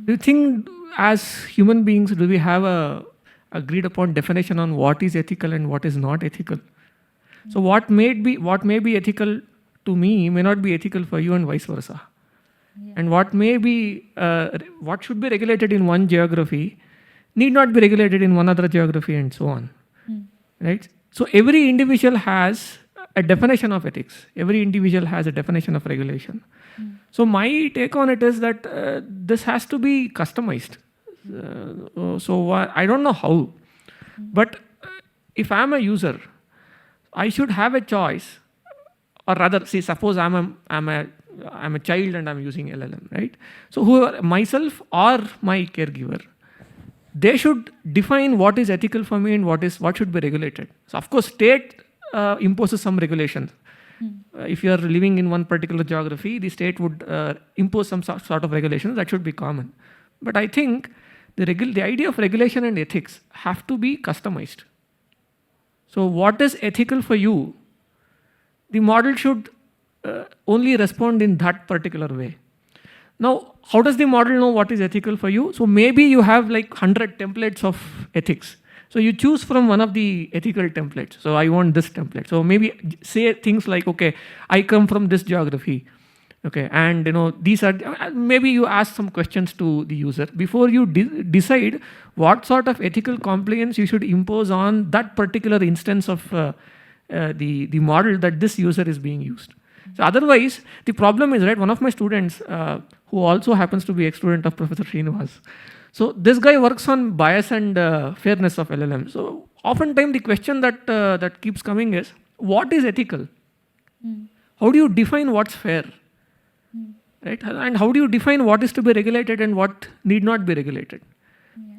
Do you think as human beings, do we have a agreed upon definition on what is ethical and what is not ethical? So what may be ethical to me may not be ethical for you, and vice versa. Yeah. And what should be regulated in one geography need not be regulated in one other geography, and so on. Right? So every individual has a definition of ethics. Every individual has a definition of regulation. So my take on it is that this has to be customized. So I don't know how, but if I'm a user, I should have a choice, or rather, see, suppose I'm a child and I'm using LLM, right? So whoever, myself or my caregiver, they should define what is ethical for me and what should be regulated. So of course, state imposes some regulations. If you are living in one particular geography, the state would impose some sort of regulations that should be common. But I think the idea of regulation and ethics have to be customized. So what is ethical for you? The model should only respond in that particular way. Now, how does the model know what is ethical for you? So maybe you have like 100 templates of ethics. So you choose from one of the ethical templates. So I want this template. So maybe say things like, okay, I come from this geography. Okay, and these are, maybe you ask some questions to the user before you decide what sort of ethical compliance you should impose on that particular instance of the model that this user is being used. So otherwise, the problem is, right, one of my students who also happens to be a student of Professor Srinivas. So this guy works on bias and fairness of LLM. So oftentimes the question that keeps coming is, what is ethical? How do you define what's fair? Right? And how do you define what is to be regulated and what need not be regulated? Yeah.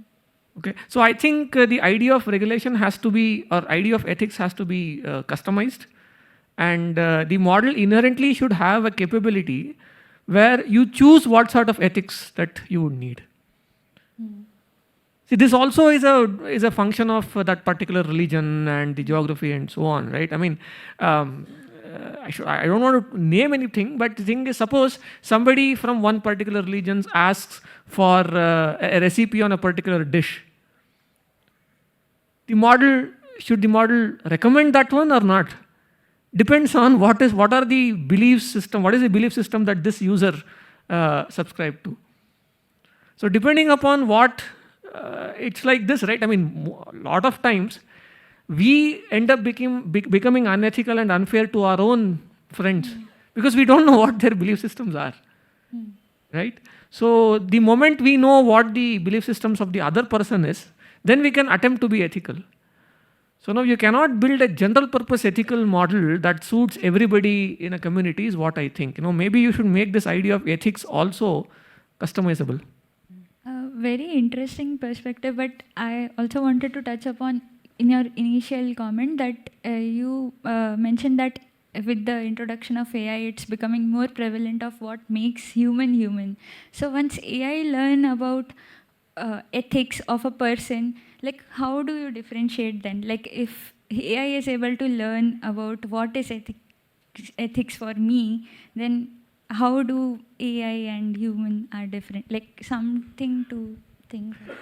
Okay. So I think the idea of regulation has to be, or idea of ethics has to be customized. And the model inherently should have a capability where you choose what sort of ethics that you would need. See, this also is a function of that particular religion and the geography and so on, right? I mean, I don't want to name anything, but the thing is, suppose somebody from one particular religion asks for a recipe on a particular dish. Should the model recommend that one or not? Depends on what are the belief system, what is the belief system that this user subscribe to. So depending upon what, it's like this, right? I mean, a lot of times, we end up becoming unethical and unfair to our own friends because we don't know what their belief systems are, right? So the moment we know what the belief systems of the other person is, then we can attempt to be ethical. So now you cannot build a general purpose ethical model that suits everybody in a community is what I think. Maybe you should make this idea of ethics also customizable. Very interesting perspective, but I also wanted to touch upon in your initial comment that you mentioned that with the introduction of AI, it's becoming more prevalent of what makes human human. So once AI learn about ethics of a person, like how do you differentiate then? Like if AI is able to learn about what is ethics for me, then how do AI and human are different? Like something to think of.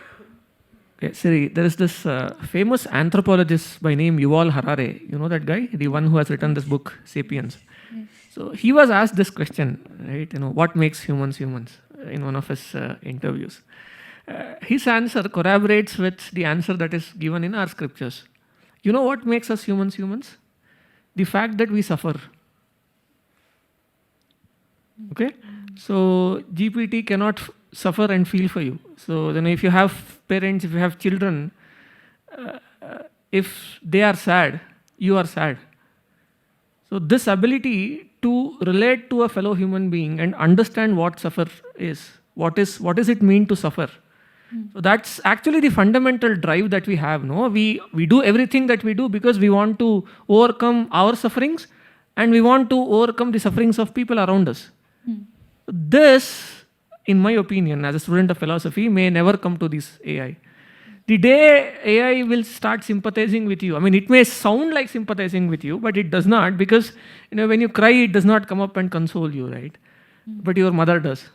Okay, Siri, there is this famous anthropologist by name Yuval Harari. You know that guy? The one who has written this book, Sapiens. Yes. So he was asked this question, right? What makes humans humans in one of his interviews. His answer corroborates with the answer that is given in our scriptures. You know what makes us humans humans? The fact that we suffer. Okay? So GPT cannot suffer and feel for you. So then if you have parents, if you have children, if they are sad, you are sad. So this ability to relate to a fellow human being and understand what suffer is, what does it mean to suffer? So that's actually the fundamental drive that we have. No, we do everything that we do because we want to overcome our sufferings and we want to overcome the sufferings of people around us. This, in my opinion, as a student of philosophy, may never come to this AI. The day AI will start sympathizing with you, I mean, it may sound like sympathizing with you, but it does not, because when you cry, it does not come up and console you, right? But your mother does.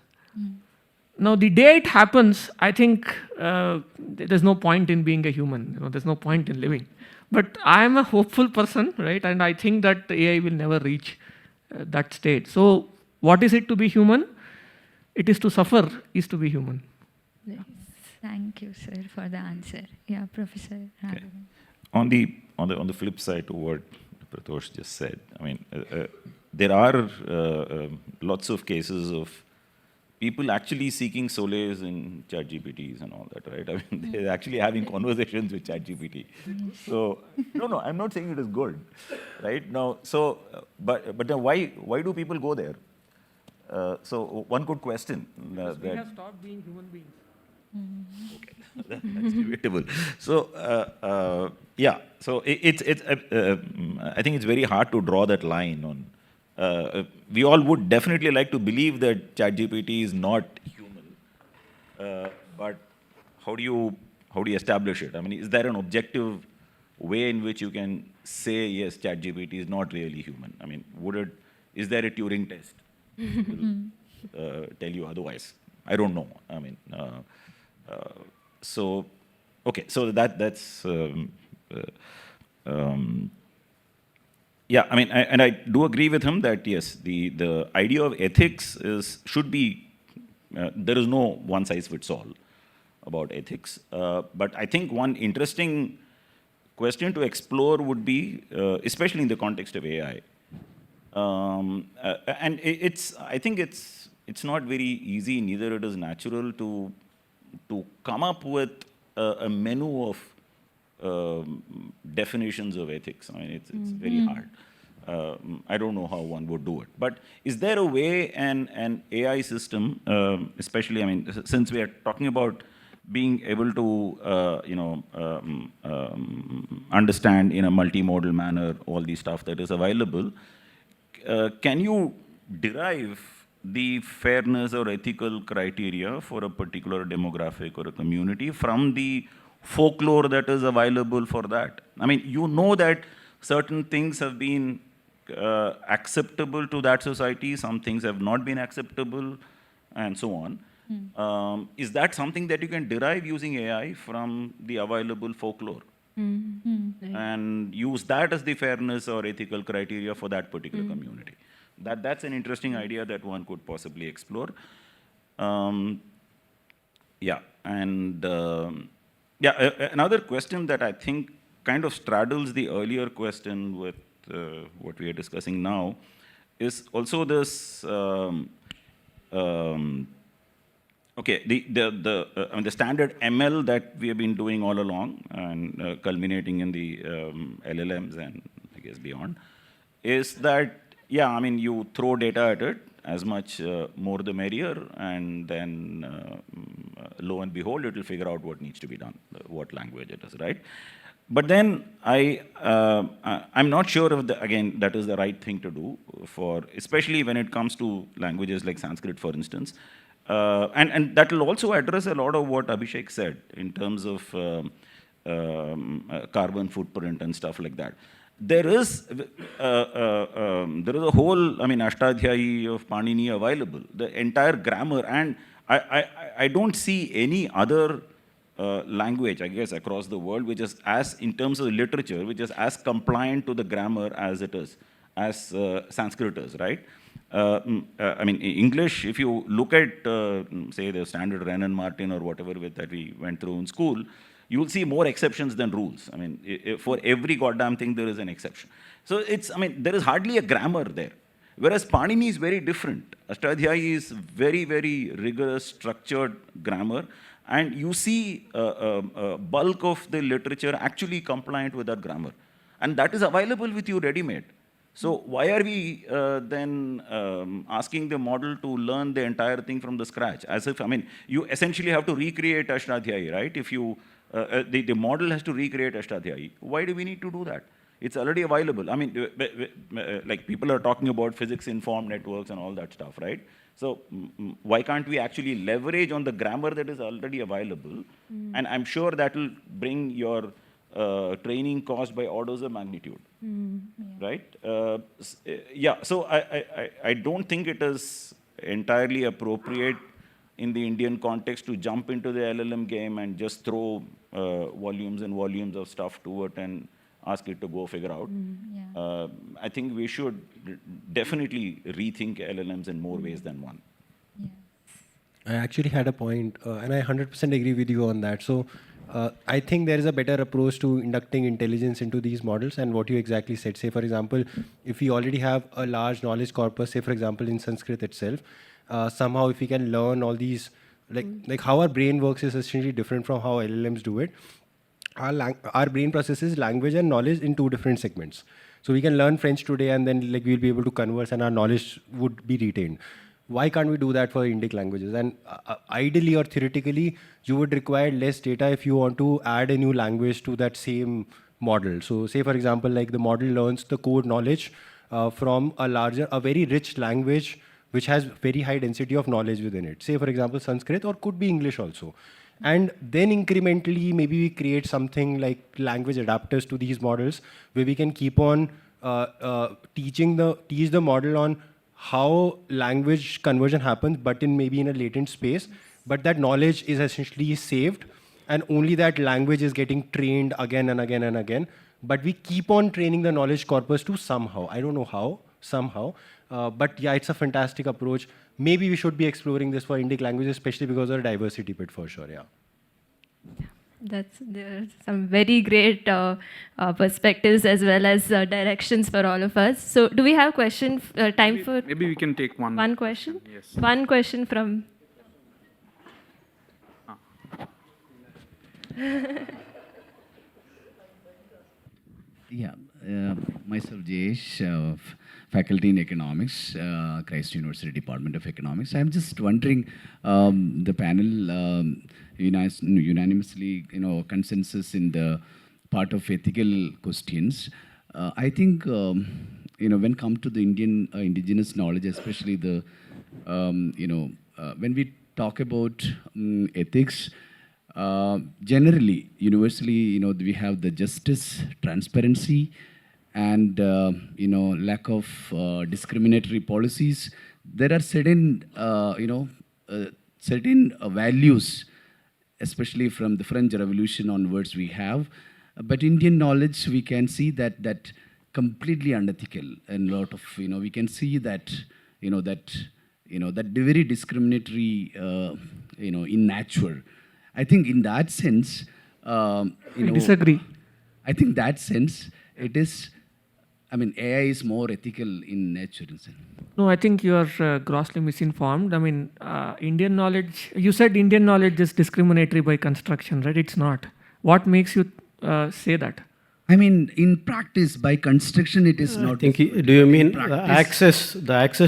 Now, the day it happens, I think there's no point in being a human. There's no point in living. But I am a hopeful person, right? And I think that AI will never reach that state. So, what is it to be human? It is to suffer, is to be human. Yes. Thank you, sir, for the answer. Yeah, Professor. Okay. On the flip side to what Pratosh just said, I mean, there are lots of cases of people actually seeking solace in ChatGPTs and all that, right? I mean, they're actually having conversations with ChatGPT. So, no, I'm not saying it is good, right? Now, so, but then why do people go there? So one could question that we have stopped being human beings. Okay, that's debatable. So yeah, so it's I think it's very hard to draw that line on. We all would definitely like to believe that ChatGPT is not human, but how do you establish it? I mean, is there an objective way in which you can say yes, ChatGPT is not really human? I mean, is there a Turing test? tell you otherwise. I don't know. I mean, so okay. So that's. Yeah, I mean, and I do agree with him that yes, the idea of ethics should be, there is no one size fits all about ethics. But I think one interesting question to explore would be, especially in the context of AI, and I think it's not very easy, neither it is natural to come up with a menu of definitions of ethics. I mean, it's very hard. I don't know how one would do it. But is there a way an AI system, especially, I mean, since we are talking about being able to, understand in a multimodal manner all the stuff that is available, can you derive the fairness or ethical criteria for a particular demographic or a community from the folklore that is available for that? I mean, you know that certain things have been acceptable to that society, some things have not been acceptable, and so on. Is that something that you can derive using AI from the available folklore? And use that as the fairness or ethical criteria for that particular community? That's an interesting idea that one could possibly explore. Yeah, and another question that I think kind of straddles the earlier question with what we are discussing now is also this. Okay, the standard ML that we have been doing all along and culminating in the LLMs and I guess beyond, is that, yeah, I mean, you throw data at it, as much more the merrier, and then lo and behold, it will figure out what needs to be done, what language it is, right? But then I'm not sure if, again, that is the right thing to do for, especially when it comes to languages like Sanskrit, for instance. And that will also address a lot of what Abhishek said in terms of carbon footprint and stuff like that. There is a whole, I mean, Ashtadhyayi of Panini available, the entire grammar, and I don't see any other language, I guess, across the world, which is as, in terms of literature, which is as compliant to the grammar as it is, as Sanskrit is, right? I mean, English, if you look at, say, the standard Wren and Martin or whatever that we went through in school, you will see more exceptions than rules. I mean, for every goddamn thing, there is an exception. So it's, I mean, there is hardly a grammar there. Whereas Panini is very different. Ashtadhyayi is very, very rigorous, structured grammar. And you see a bulk of the literature actually compliant with that grammar. And that is available with you ready-made. So why are we then asking the model to learn the entire thing from the scratch? As if, I mean, you essentially have to recreate Ashtadhyayi, right? If you, the model has to recreate Ashtadhyayi. Why do we need to do that? It's already available. I mean, like people are talking about physics-informed networks and all that stuff, right? So why can't we actually leverage on the grammar that is already available? And I'm sure that will bring your training cost by orders of magnitude, right? Yeah, so I don't think it is entirely appropriate in the Indian context to jump into the LLM game and just throw volumes and volumes of stuff to it and ask it to go figure out. I think we should definitely rethink LLMs in more ways than one. I actually had a point, and I 100% agree with you on that. So I think there is a better approach to inducting intelligence into these models, and what you exactly said. Say, for example, if we already have a large knowledge corpus, say, for example, in Sanskrit itself, somehow if we can learn all these, like how our brain works is essentially different from how LLMs do it. Our brain processes language and knowledge in two different segments. So we can learn French today and then like we'll be able to converse and our knowledge would be retained. Why can't we do that for Indic languages? And ideally or theoretically, you would require less data if you want to add a new language to that same model. So say, for example, like the model learns the code knowledge from a very rich language which has very high density of knowledge within it. Say, for example, Sanskrit, or could be English also. And then incrementally, maybe we create something like language adapters to these models where we can keep on teach the model on how language conversion happens, but maybe in a latent space, but that knowledge is essentially saved, and only that language is getting trained again and again and again. But we keep on training the knowledge corpus to somehow. I don't know how, somehow. But yeah, it's a fantastic approach. Maybe we should be exploring this for Indic languages, especially because of the diversity bit for sure, yeah. There's some very great perspectives as well as directions for all of us. So do we have time for? Maybe we can take one. One question? Yes. One question from... Yeah, myself Jayesh, faculty in economics, Christ University Department of Economics. I'm just wondering, the panel unanimously, consensus in the part of ethical questions. I think, when come to the Indian indigenous knowledge, especially the, when we talk about ethics, generally, universally, we have the justice, transparency, and lack of discriminatory policies. There are certain, certain values, especially from the French Revolution onwards, we have. But Indian knowledge, we can see that completely unethical, and a lot of, we can see that, that very discriminatory, in nature. I think in that sense, I disagree. I think that sense, it is, AI is more ethical in nature. No, I think you are grossly misinformed. Indian knowledge, you said Indian knowledge is discriminatory by construction, right? It's not. What makes you say that? In practice, by construction, it is not. Do you mean the access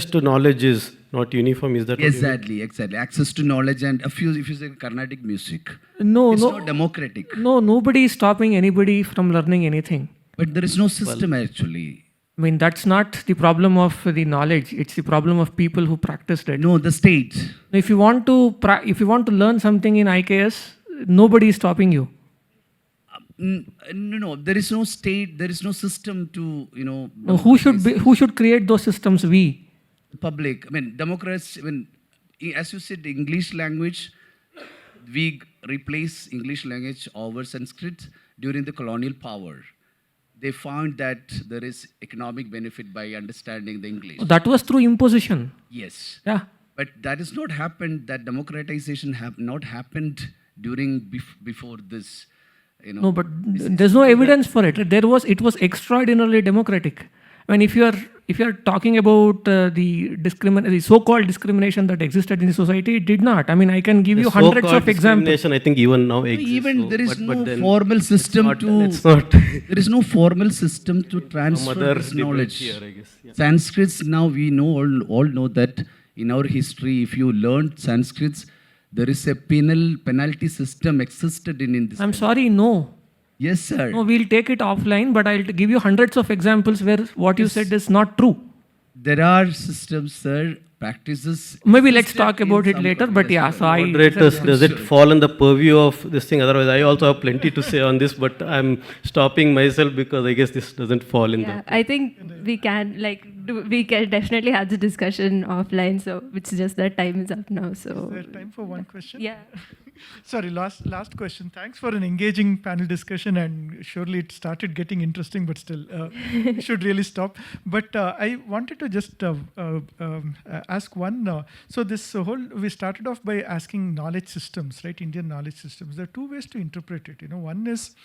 to knowledge is not uniform? Is that exactly? Access to knowledge, and if you say Carnatic music, it's not democratic. No, nobody is stopping anybody from learning anything. But there is no system actually. That's not the problem of the knowledge. It's the problem of people who practiced it. No, the state. If you want to learn something in IISc, nobody is stopping you. No, there is no state, there is no system to, No, who should create those systems? We. Public. Democrats, as you said, English language, we replace English language over Sanskrit during the colonial power. They found that there is economic benefit by understanding the English. That was through imposition. Yes. Yeah. But that has not happened, that democratization have not happened before this. No, but there's no evidence for it. It was extraordinarily democratic. If you are talking about the so-called discrimination that existed in the society, it did not. I can give you hundreds of examples. I think even now exists. Even there is no formal system there is no formal system to transfer this knowledge. Here, I guess. Yeah. Sanskrits, now we know all know that in our history, if you learned Sanskrits, there is a penalty system existed in this. I'm sorry, no. Yes, sir. No, we'll take it offline, but I'll give you hundreds of examples where what you said is not true. There are systems, sir, practices. Maybe let's talk about it later, but yeah, so Moderators, does it fall in the purview of this thing? Otherwise, I also have plenty to say on this, but I'm stopping myself because I guess this doesn't fall in the... I think we can definitely have the discussion offline, so it's just that time is up now. So. Is there time for one question? Yeah. Sorry, last question. Thanks for an engaging panel discussion, and surely it started getting interesting, but still should really stop. But I wanted to just ask one. So this we started off by asking knowledge systems, right? Indian knowledge systems. There are two ways to interpret it. One is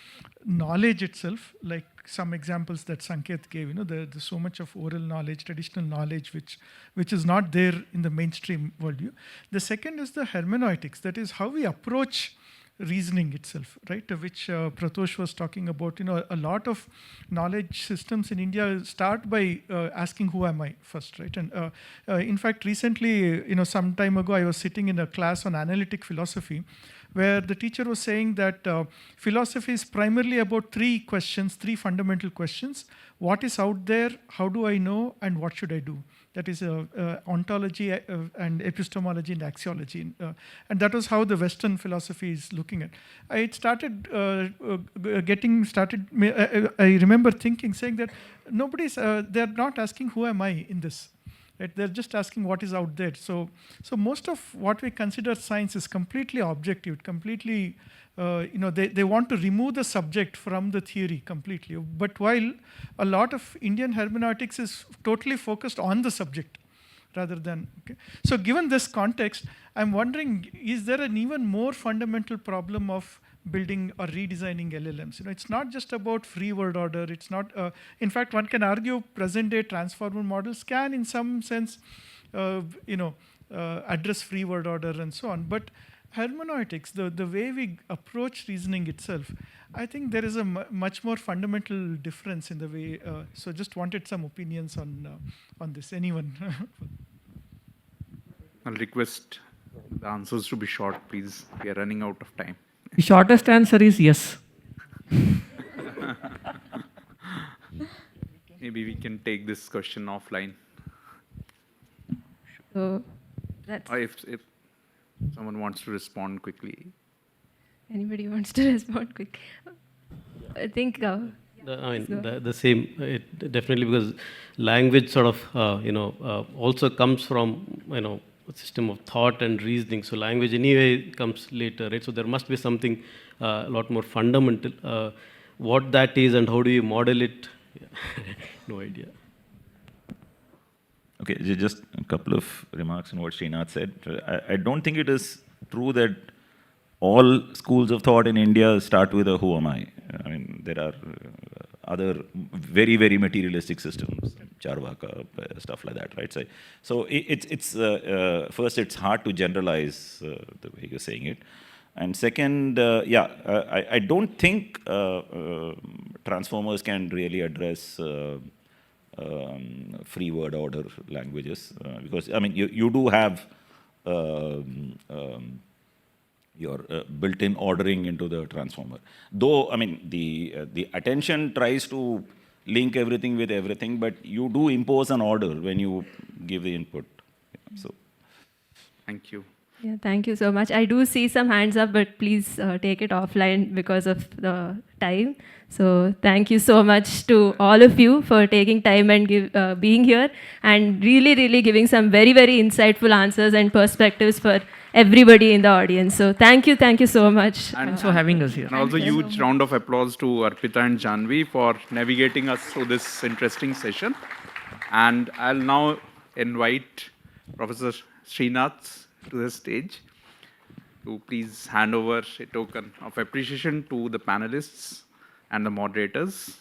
knowledge itself, like some examples that Sanket gave. There's so much of oral knowledge, traditional knowledge, which is not there in the mainstream worldview. The second is the hermeneutics, that is how we approach reasoning itself, right? Which Pratosh was talking about. A lot of knowledge systems in India start by asking who am I first, right? And in fact, recently, some time ago, I was sitting in a class on analytic philosophy, where the teacher was saying that philosophy is primarily about three fundamental questions. What is out there? How do I know? And what should I do? That is ontology and epistemology and axiology. And that was how the Western philosophy is looking at. It started getting started. I remember saying that they're not asking who am I in this. Right? They're just asking what is out there. So most of what we consider science is completely objective, completely, they want to remove the subject from the theory completely. But while a lot of Indian hermeneutics is totally focused on the subject rather than, okay. So given this context, I'm wondering, is there an even more fundamental problem of building or redesigning LLMs? It's not just about free word order. It's not, in fact, one can argue present day transformer models can in some sense, address free word order and so on. But hermeneutics, the way we approach reasoning itself, I think there is a much more fundamental difference in the way, so just wanted some opinions on this. Anyone? I'll request the answers to be short, please. We are running out of time. The shortest answer is yes. Maybe we can take this question offline. So that's, Or if someone wants to respond quickly. anybody wants to respond quick? I think. The same, definitely, because language sort of, also comes from, a system of thought and reasoning. So language anyway comes later, right? So there must be something a lot more fundamental. What that is and how do you model it? No idea. Okay, just a couple of remarks on what Srinath said. I don't think it is true that all schools of thought in India start with a who am I? I mean, there are other very, very materialistic systems, Charvaka, stuff like that, right? So it's first, it's hard to generalize the way you're saying it. And second, I don't think transformers can really address free word order languages, because, I mean, you do have your built-in ordering into the transformer. Though, I mean, the attention tries to link everything with everything, but you do impose an order when you give the input. So, Thank you. Yeah, thank you so much. I do see some hands up, but please take it offline because of the time. So thank you so much to all of you for taking time and being here and really, really giving some very, very insightful answers and perspectives for everybody in the audience. So thank you so much. Thanks for having us here. And also huge round of applause to Arpitha and Janvi for navigating us through this interesting session. And I'll now invite Professor Srinath to the stage to please hand over a token of appreciation to the panelists and the moderators.